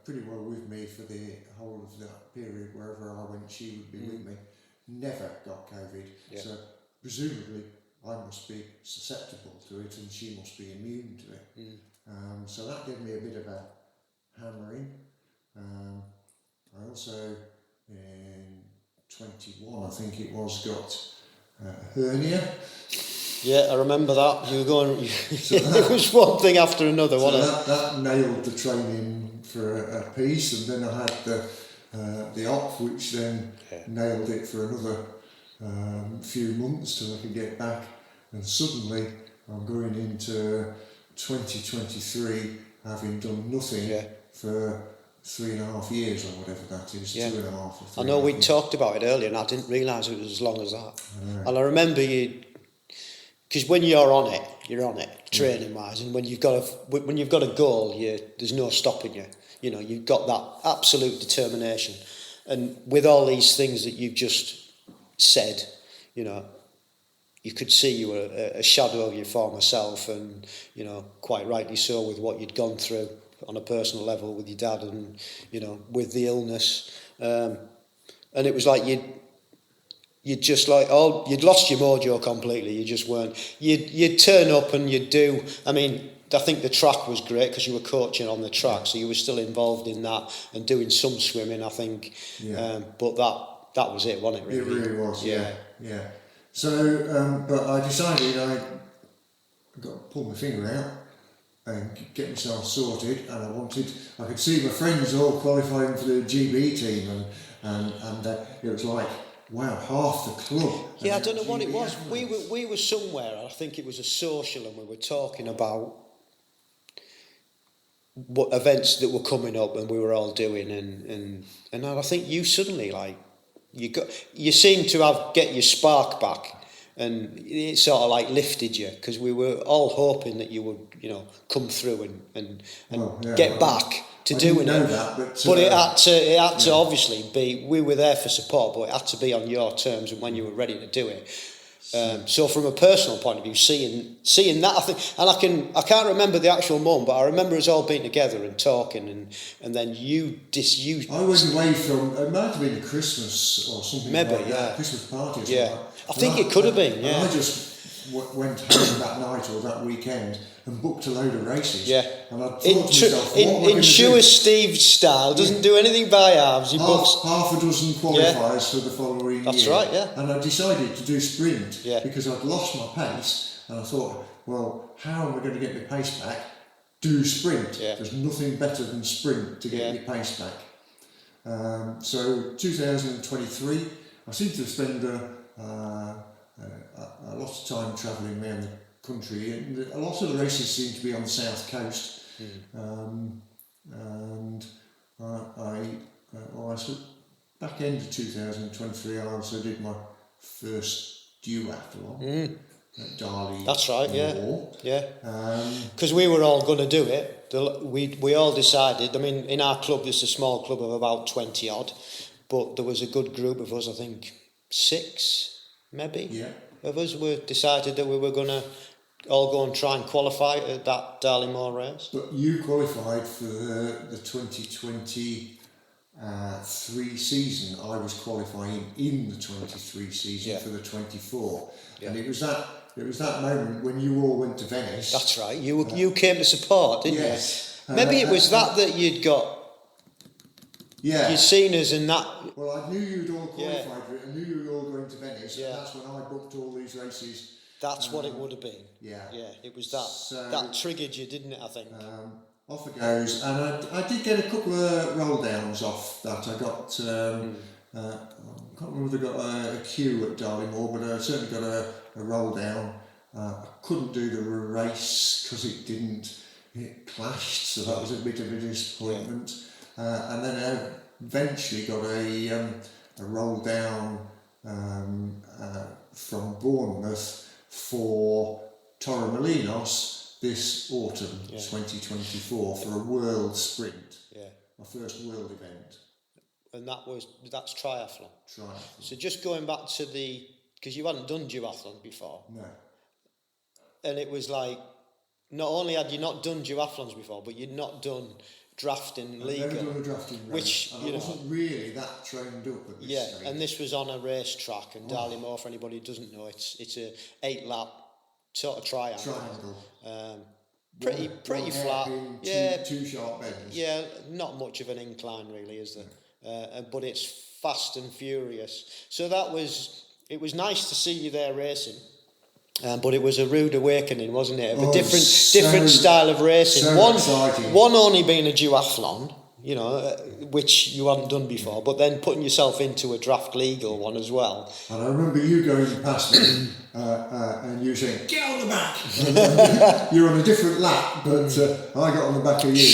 pretty well with me for the whole of that period. Wherever I went, she would be with me. Never got COVID, so presumably I must be susceptible to it and she must be immune to it. So that gave me a bit of a hammering. I also, in 21, I think it was, got a hernia. Yeah, I remember that. You were going. So it was one thing after another, wasn't it? That nailed the training for a piece, and then I had the op, which then nailed it for another few months till I could get back. And suddenly, I'm going into 2023 having done nothing for 3.5 years or whatever that is. 2.5 or 3. I know we talked about it earlier, and I didn't realise it was as long as that. And I remember you. Because when you're on it, training wise, and when you've got a goal, there's no stopping you. You know, you've got that absolute determination, and with all these things that you've just said, you know, you could see you were a shadow of your former self, and you know, quite rightly so, with what you'd gone through on a personal level with your dad, and you know, with the illness, and it was like you'd just like, you'd lost your mojo completely. You just weren't. You'd turn up and you'd do. I mean, I think the track was great because you were coaching on the track, so you were still involved in that and doing some swimming, I think. But that was it, wasn't it? Really? It really was. Yeah. So, but I decided I got to pull my finger out and get myself sorted, and I could see my friends all qualifying for the GB team, and it was like, wow, half the club. Yeah, I don't know what it was. We were somewhere, I think it was a social, and we were talking about what events that were coming up and we were all doing, and I think you suddenly, like, you seemed to get your spark back, and it sort of like lifted you, because we were all hoping that you would, you know, come through and get back to doing it. But it had to obviously be, we were there for support, but it had to be on your terms and when you were ready to do it. So from a personal point of view, seeing that, I think, and I can't remember the actual moment, but I remember us all being together and talking, and then you. I went away from, it might have been Christmas or something. Maybe, like that, Christmas party or something. Yeah, I think it could have been. Yeah, and I just went home that night or that weekend and booked a load of races. Yeah, and I thought to myself, in sure Steve style, doesn't do anything by halves. He books half a dozen qualifiers for the following year. That's right, yeah. And I decided to do sprint because I'd lost my pace, and I thought, well, how am I going to get my pace back? Do sprint. Yeah. There's nothing better than sprint to get your pace back. So 2023, I seem to spend a lot of time travelling around the country, and a lot of the races seem to be on the south coast. And back end of 2023, I also did my first duathlon at Darley. That's right, Moor. yeah. Because we were all going to do it. We all decided. I mean, in our club, there's a small club of about 20 odd, but there was a good group of us. I think 6, maybe. Of us were decided that we were going to all go and try and qualify at that Darley Moor race. But you qualified for the 2023 season. I was qualifying in the 23 season for the 24, and it was that moment when you all went to Venice. That's right. You came to support, didn't you? Maybe it was that you'd got. Yeah. You'd seen us in that. Well, I knew you'd all qualified for it. I knew you were all going to Venice, and that's when I booked all these races. That's what it would have been. Yeah, it was that. That triggered you, didn't it, I think? Off it goes. And I did get a couple of roll downs off that. I got, I can't remember if I got a queue at Darley Moor, but I certainly got a roll down. I couldn't do the race because it clashed, so that was a bit of a disappointment. And then I eventually got a roll down from Bournemouth for Torremolinos this autumn, 2024, for a world sprint. My first world event. And that's triathlon. So just going back to because you hadn't done duathlon before. No. And it was like, not only had you not done duathlons before, but you'd not done drafting I've legal. never done a drafting race, which, and I wasn't really that trained up at this stage. And this was on a racetrack, and Darley Moor, for anybody who doesn't know, it's a 8-lap sort of triangle. Pretty flat. Two sharp bends. Yeah, not much of an incline really, is there? But it's fast and furious. So it was nice to see you there racing. But it was a rude awakening, wasn't it? Of a different style of racing. One only being a duathlon, which you hadn't done before, but then putting yourself into a draft legal one as well. And I remember you going past me and you saying, "Get on the back!" You're on a different lap, but I got on the back of you.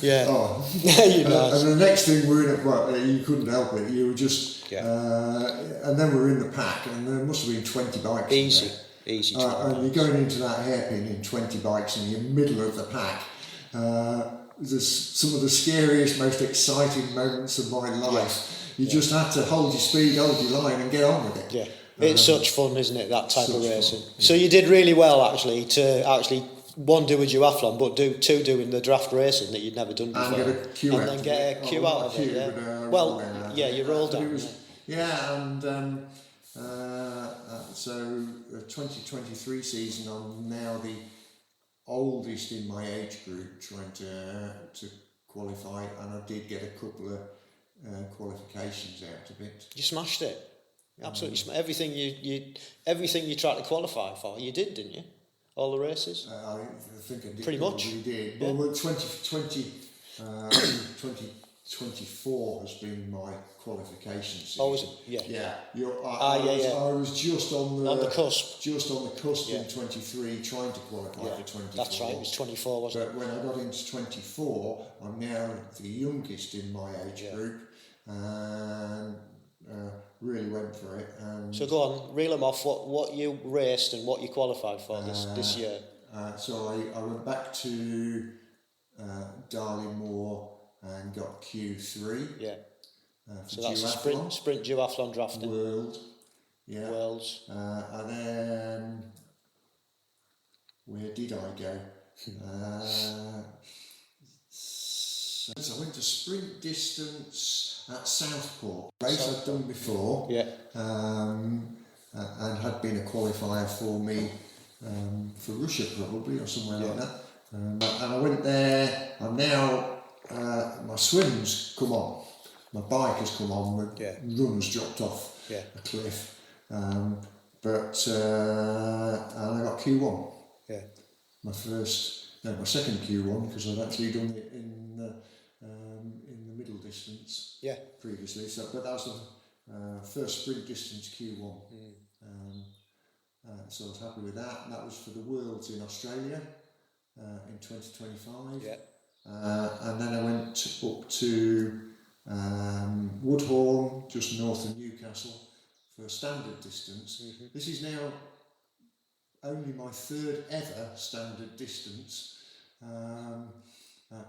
Yeah. Oh. Nice. And the next thing we're in, you couldn't help it. You were just, and then we're in the pack, and there must have been 20 bikes. Easy. And you're going into that hairpin in 20 bikes, and you're middle of the pack. There's some of the scariest, most exciting moments of my life. You just have to hold your speed, hold your line, and get on with it. Yeah, it's such fun, isn't it? That type of racing. Fun, yeah. So you did really well actually to one, do a duathlon, but two, doing the draft racing that you'd never done before, and get a queue and then get a queue out of it. Yeah. You rolled down. So the 2023 season, I'm now the oldest in my age group trying to qualify, and I did get a couple of qualifications out of it. You smashed it. Absolutely smashed everything you tried to qualify for. You did, didn't you? All the races. I think I did. Pretty much. Did. Yeah. Well, 2024 has been my qualification season. Oh, was it? Yeah. I was just on the cusp. Just on the cusp in 23, trying to qualify for 24. That's right. It was 24, wasn't it? But when I got into 24, I'm now the youngest in my age group, and really went for it. So go on, reel them off. What you raced and what you qualified for this year. So I went back to Darley Moor and got Q3. Yeah. So that's a sprint duathlon drafting. World. Yeah. Worlds. And then where did I go? So I went to sprint distance at Southport. Race I'd done before. Yeah. And had been a qualifier for me for Russia probably, or somewhere like that. And I went there. I'm now my swim's come on, my bike has come on, my run's dropped off a cliff. But and I got Q1. Yeah. My second Q1, because I'd actually done it in the middle distance. Yeah. Previously, but that was the first sprint distance Q1. So I was happy with that. And that was for the Worlds in Australia in 2025. Yeah. And then I went up to Woodhorn, just north of Newcastle, for a standard distance. Mm-hmm. This is now only my third ever standard distance.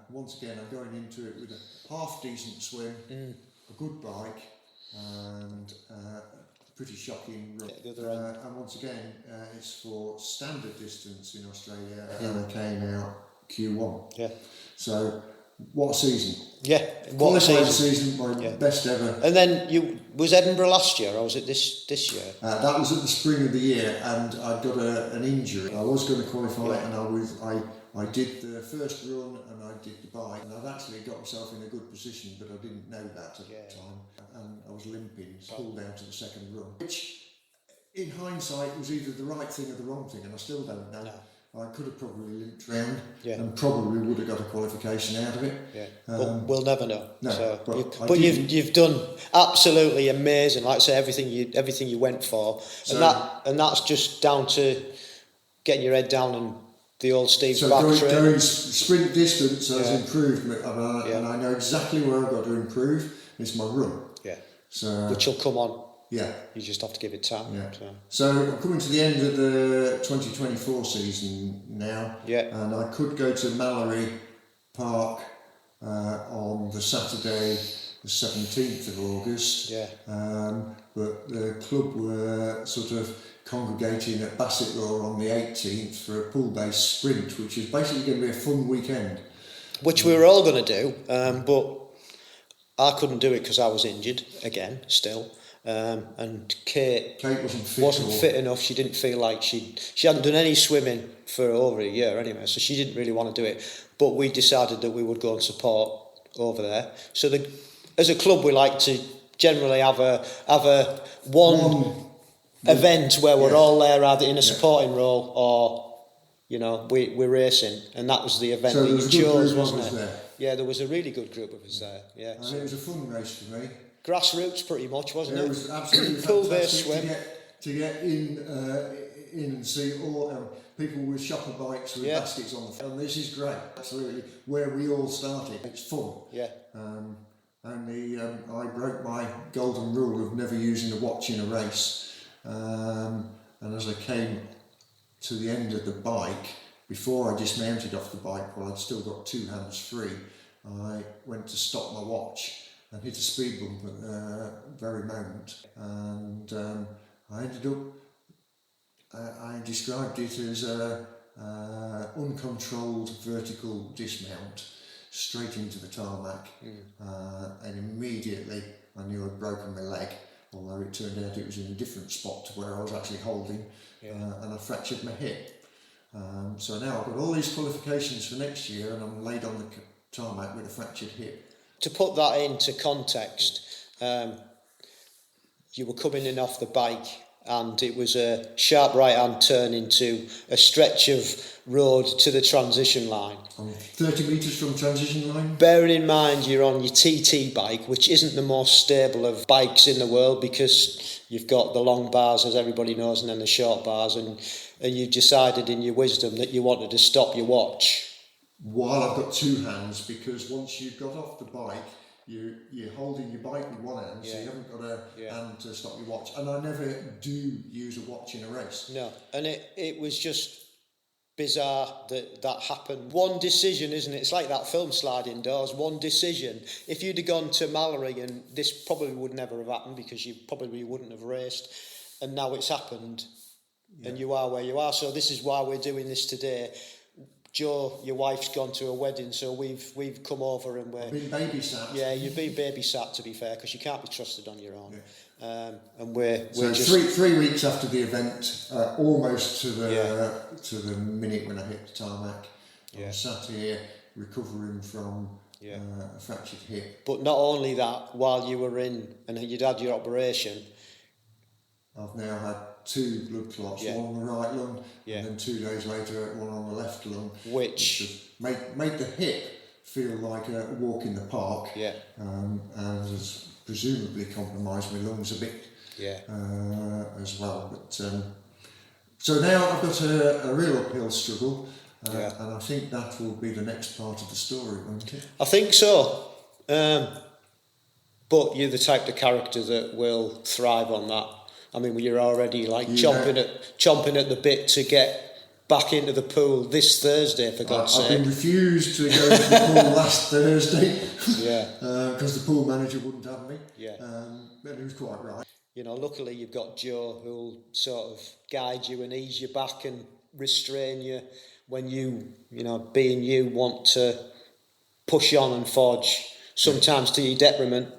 Once again, I'm going into it with a half decent swim, a good bike, and pretty shocking run. And once again, it's for standard distance in Australia, and I came out Q1. Yeah. So, what a season. Yeah, what a season, my best ever. And then was Edinburgh last year, or was it this year? That was at the spring of the year, and I got an injury. I was going to qualify, and I did the first run, and I did the bike, and I'd actually got myself in a good position, but I didn't know that at the time, and I was limping, pulled down to the second run, which, in hindsight, was either the right thing or the wrong thing, and I still don't know. No. I could have probably limped round and probably would have got a qualification out of it. Yeah, but we'll never know. No, so, but you've done absolutely amazing. Like I say, everything you went for, and that's just down to getting your head down and the old Steve's back training. So going sprint distance has improved, and I know exactly where I've got to improve. It's my run. Yeah. So which will come on. Yeah. You just have to give it time. Yeah. So I'm coming to the end of the 2024 season now. Yeah. And I could go to Mallory Park on the Saturday, the 17th of August. Yeah. But the club were sort of congregating at Bassetlaw on the 18th for a pool-based sprint, which is basically going to be a fun weekend. Which we were all going to do, but I couldn't do it because I was injured again, still. And Kate wasn't fit enough. She didn't feel like she hadn't done any swimming for over a year anyway, so she didn't really want to do it. But we decided that we would go and support over there. So as a club, we like to generally have a one event where we're all there either in a supporting role or, you know, we're racing, and that was the event so that you chose, wasn't it? There. Yeah, there was a really good group of us there. Yeah, and it was a fun race for me. Grassroots, pretty much, wasn't it? It was absolutely pool-based fantastic swim. to get in and see all people with shopper bikes with baskets on the front. And this is great, absolutely, where we all started. It's fun. Yeah. Only I broke my golden rule of never using a watch in a race. And as I came to the end of the bike, before I dismounted off the bike, while I'd still got two hands free, I went to stop my watch and hit a speed bump at the very moment, and I ended up, I described it as a uncontrolled vertical dismount straight into the tarmac, and immediately I knew I'd broken my leg, although it turned out it was in a different spot to where I was actually holding, and I fractured my hip. So now I've got all these qualifications for next year and I'm laid on the tarmac with a fractured hip. To put that into context, you were coming in off the bike and it was a sharp right-hand turn into a stretch of road to the transition line. 30 metres from transition line? Bearing in mind you're on your TT bike, which isn't the most stable of bikes in the world because you've got the long bars, as everybody knows, and then the short bars, and you decided in your wisdom that you wanted to stop your watch. While I've got two hands, because once you've got off the bike, you're holding your bike with one hand, so you haven't got a hand to stop your watch. And I never do use a watch in a race. No, and it was just bizarre that happened. One decision, isn't it? It's like that film Sliding Doors. One decision. If you'd have gone to Mallory, and this probably would never have happened because you probably wouldn't have raced, and now it's happened, and you are where you are. So this is why we're doing this today. Joe, your wife's gone to a wedding, so we've come over and we're been babysat. Yeah, you've been babysat, to be fair, because you can't be trusted on your own. And we're so just 3 weeks after the event, almost to the minute when I hit the tarmac, I was sat here recovering from a fractured hip. But not only that, while you were in and you'd had your operation, I've now had 2 blood clots, one on the right lung, and then 2 days later, one on the left lung, which made the hip feel like a walk in the park, and has presumably compromised my lungs a bit as well. But so now I've got a real uphill struggle, and I think that will be the next part of the story, won't it? I think so. But you're the type of character that will thrive on that. I mean, you're already like chomping at the bit to get back into the pool this Thursday, for God's sake. I've been refused to go to the pool last Thursday because the pool manager wouldn't have me. But he was quite right. You know, luckily you've got Joe who'll sort of guide you and ease you back and restrain you when you know, being you, want to push on and forge, sometimes to your detriment.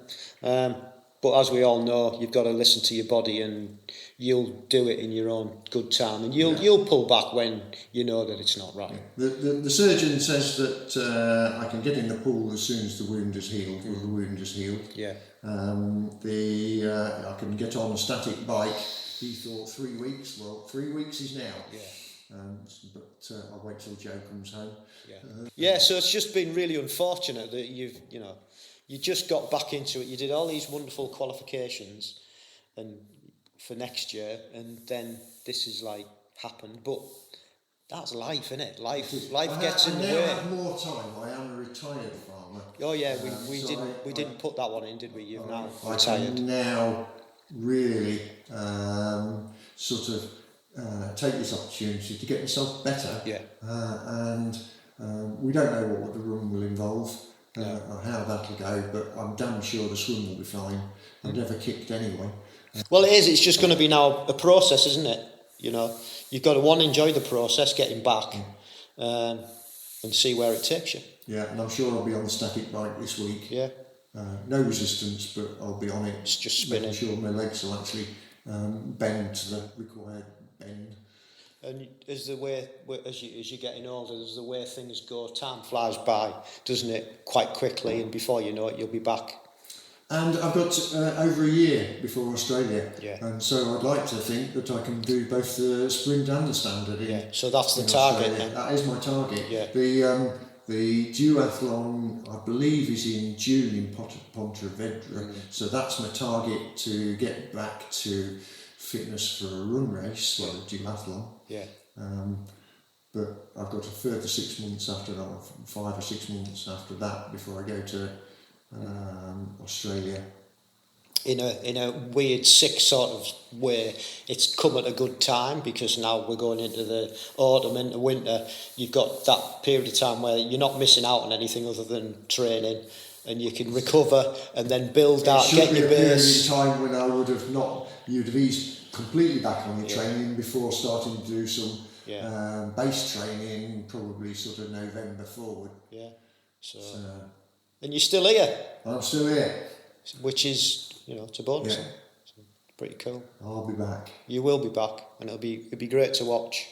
But as we all know, you've got to listen to your body, and you'll do it in your own good time, and you'll pull back when you know that it's not right. The surgeon says that I can get in the pool as soon as the wound is healed. Well, the wound is healed. I can get on a static bike. He thought 3 weeks. Well, 3 weeks is now. But I'll wait till Joe comes home. So it's just been really unfortunate that you just got back into it. You did all these wonderful qualifications and for next year, and then this is like happened. But that's life, isn't it? Life gets in the way. I have more time. I am a retired farmer. Oh yeah, we didn't put that one in, did we? You've now retired. I can now really sort of take this opportunity to get myself better. And we don't know what the run will involve. Or how that'll go, but I'm damn sure the swim will be fine. I've never kicked anyway. Well, it is. It's just going to be now a process, isn't it? you know, you've got to enjoy the process, getting back, and see where it takes you. Yeah, and I'm sure I'll be on the static bike this week. Yeah. No resistance, but I'll be on it. It's just spinning. Making sure my legs will actually bend to the required bend. And as you're getting older, as the way things go, time flies by, doesn't it? Quite quickly, and before you know it, you'll be back. And I've got over a year before Australia, Yeah. and so I'd like to think that I can do both the sprint and the standard. So that's the target. Australia. That is my target. Yeah. The duathlon, I believe, is in June in Pontevedra, so that's my target to get back to fitness for a run race, well, a duathlon. Yeah. But I've got a further 6 months after that, 5 or 6 months after that, before I go to Australia. In a weird sick sort of way, it's come at a good time, because now we're going into the autumn, into winter. You've got that period of time where you're not missing out on anything other than training, and you can recover and then build out, get your base. It should be a period of time when I would have not, you'd have eased completely back on your training before starting to do some base training, probably sort of November forward. Yeah. So and you're still here. I'm still here. Which is, it's a bonus. Yeah. So, pretty cool. I'll be back. You will be back, and it'll be great to watch.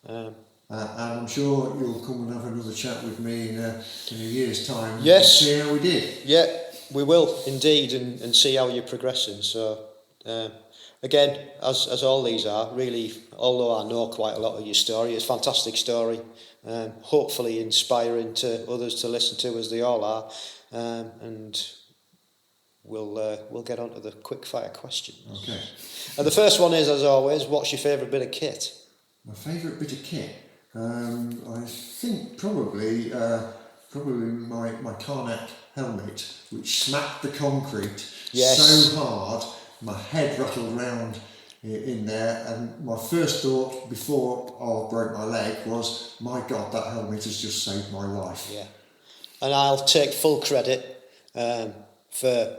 And I'm sure you'll come and have another chat with me in a year's time. Yes. And see how we did. Yeah, we will indeed, and see how you're progressing. So, again, as all these are, really, although I know quite a lot of your story, it's a fantastic story. Hopefully inspiring to others to listen to, as they all are. And we'll get on to the quick fire questions. Okay. And the first one is, as always, what's your favourite bit of kit? My favourite bit of kit? I think probably my Carnac helmet, which smacked the concrete so hard, my head rattled round in there, and my first thought before I broke my leg was, my God, that helmet has just saved my life. Yeah. And I'll take full credit for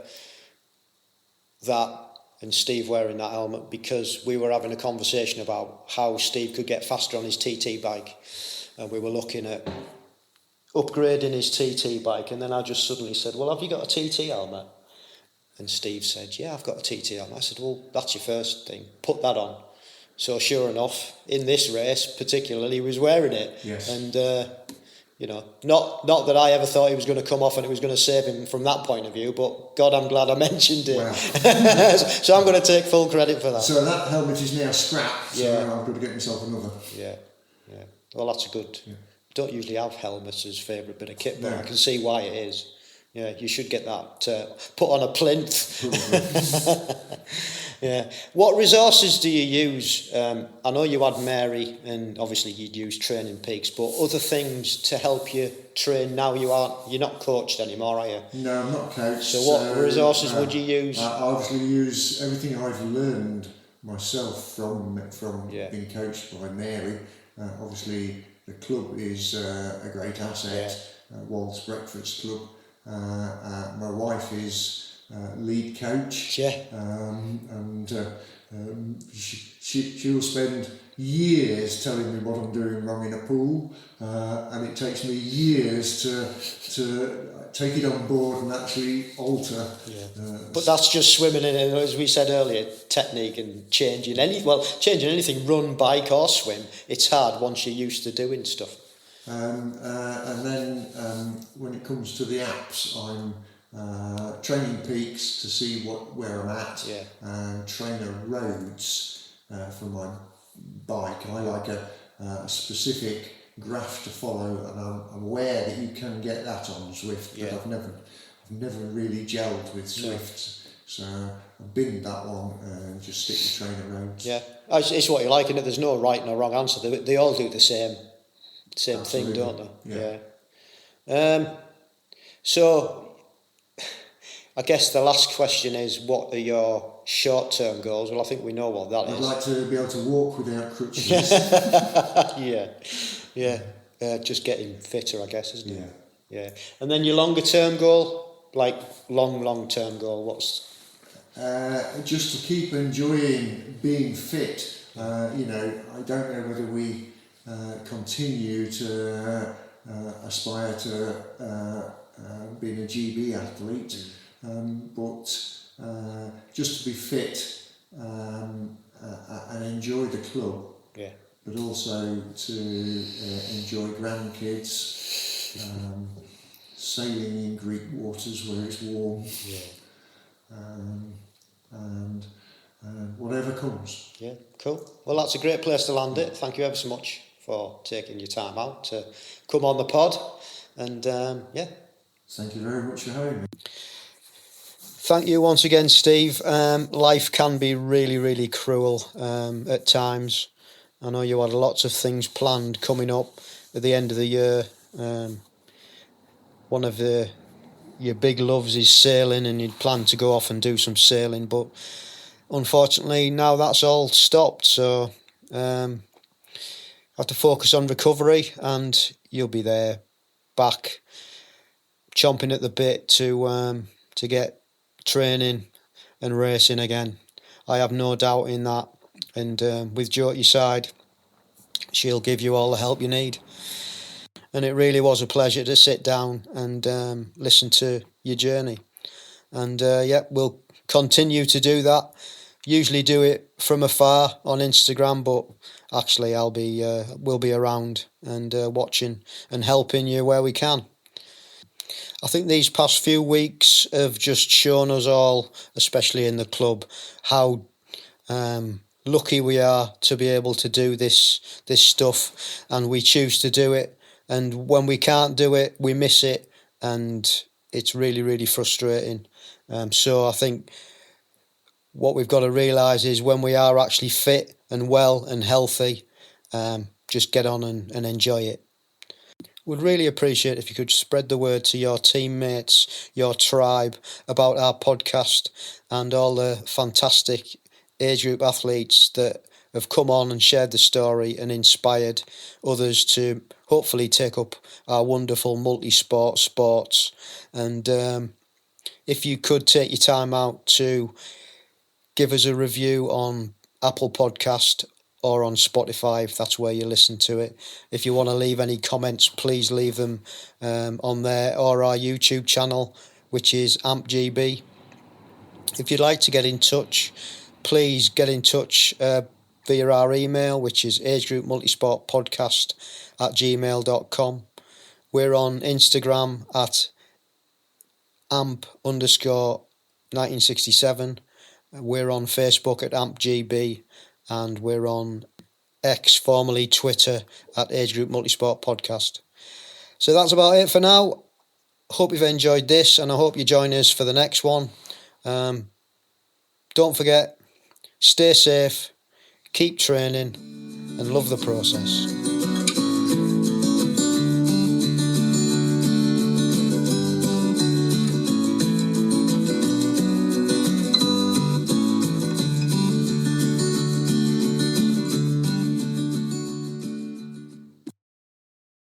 that and Steve wearing that helmet, because we were having a conversation about how Steve could get faster on his TT bike, and we were looking at upgrading his TT bike, and then I just suddenly said, well, have you got a TT helmet? And Steve said, yeah, I've got a TT helmet. I said, well, that's your first thing, put that on. So sure enough, in this race particularly, he was wearing it. Yes. And not that I ever thought he was going to come off and it was going to save him from that point of view, but God, I'm glad I mentioned it. Wow. So I'm going to take full credit for that. So that helmet is now scrapped, so I've got to get myself another. Yeah. Well, that's a good... Yeah. Don't usually have helmets as favourite bit of kit, but I can see why it is. Yeah, you should get that put on a plinth. Yeah. What resources do you use? I know you had Mary, and obviously you'd use Training Peaks, but other things to help you train now? You're not coached anymore, are you? No, I'm not coached. So what resources would you use? I obviously use everything I've learned myself from being coached by Mary. Obviously, the club is a great asset. Wald's Breakfast Club. My wife is lead coach, and she'll spend years telling me what I'm doing wrong in a pool, and it takes me years to take it on board and actually alter. But that's just swimming in it, as we said earlier, technique and changing anything, run, bike or swim. It's hard once you're used to doing stuff. And then when it comes to the apps, I'm Training Peaks to see where I'm at, and Trainer Roads for my bike. I like a specific graph to follow, and I'm aware that you can get that on Zwift, but I've never really gelled with Zwift. So I've binned that one and just stick with Trainer Roads. Yeah, it's what you like, and there's no right or wrong answer. They all do the same Absolutely. Thing, don't they? Yeah. So I guess the last question is, what are your short-term goals? Well, I think we know what that is. I'd like to be able to walk without crutches. Just getting fitter, I guess, isn't it? Yeah. And then your longer-term goal, like long-term goal, what's... just to keep enjoying being fit I don't know whether we continue to aspire to being a GB athlete, but just to be fit and enjoy the club, but also to enjoy grandkids, sailing in Greek waters where it's warm, and whatever comes. Yeah, cool. Well, that's a great place to land it. Thank you ever so much for taking your time out to come on the pod. And Thank you very much for having me. Thank you once again, Steve. Life can be really, really cruel at times. I know you had lots of things planned coming up at the end of the year. One of your big loves is sailing, and you'd planned to go off and do some sailing, but unfortunately now that's all stopped. So I have to focus on recovery, and you'll be there back chomping at the bit to get training and racing again. I have no doubt in that, and with Jo at your side, she'll give you all the help you need. And it really was a pleasure to sit down and listen to your journey. And we'll continue to do that. Usually do it from afar on Instagram, but actually we'll be around and watching and helping you where we can. I think these past few weeks have just shown us all, especially in the club, how lucky we are to be able to do this stuff, and we choose to do it. And when we can't do it, we miss it, and it's really, really frustrating. So I think what we've got to realise is when we are actually fit and well and healthy, just get on and enjoy it. Would really appreciate if you could spread the word to your teammates, your tribe, about our podcast and all the fantastic age group athletes that have come on and shared the story and inspired others to hopefully take up our wonderful multi-sport sports. And if you could take your time out to give us a review on Apple Podcast or on Spotify, if that's where you listen to it. If you want to leave any comments, please leave them on there, or our YouTube channel, which is AmpGB. If you'd like to get in touch, please get in touch via our email, which is agegroupmultisportpodcast@gmail.com. We're on Instagram at amp_1967. We're on Facebook at AmpGB, and we're on X, formerly Twitter, at Agegroup Multisport Podcast. So that's about it for now. Hope you've enjoyed this, and I hope you join us for the next one. Don't forget, stay safe, keep training, and love the process.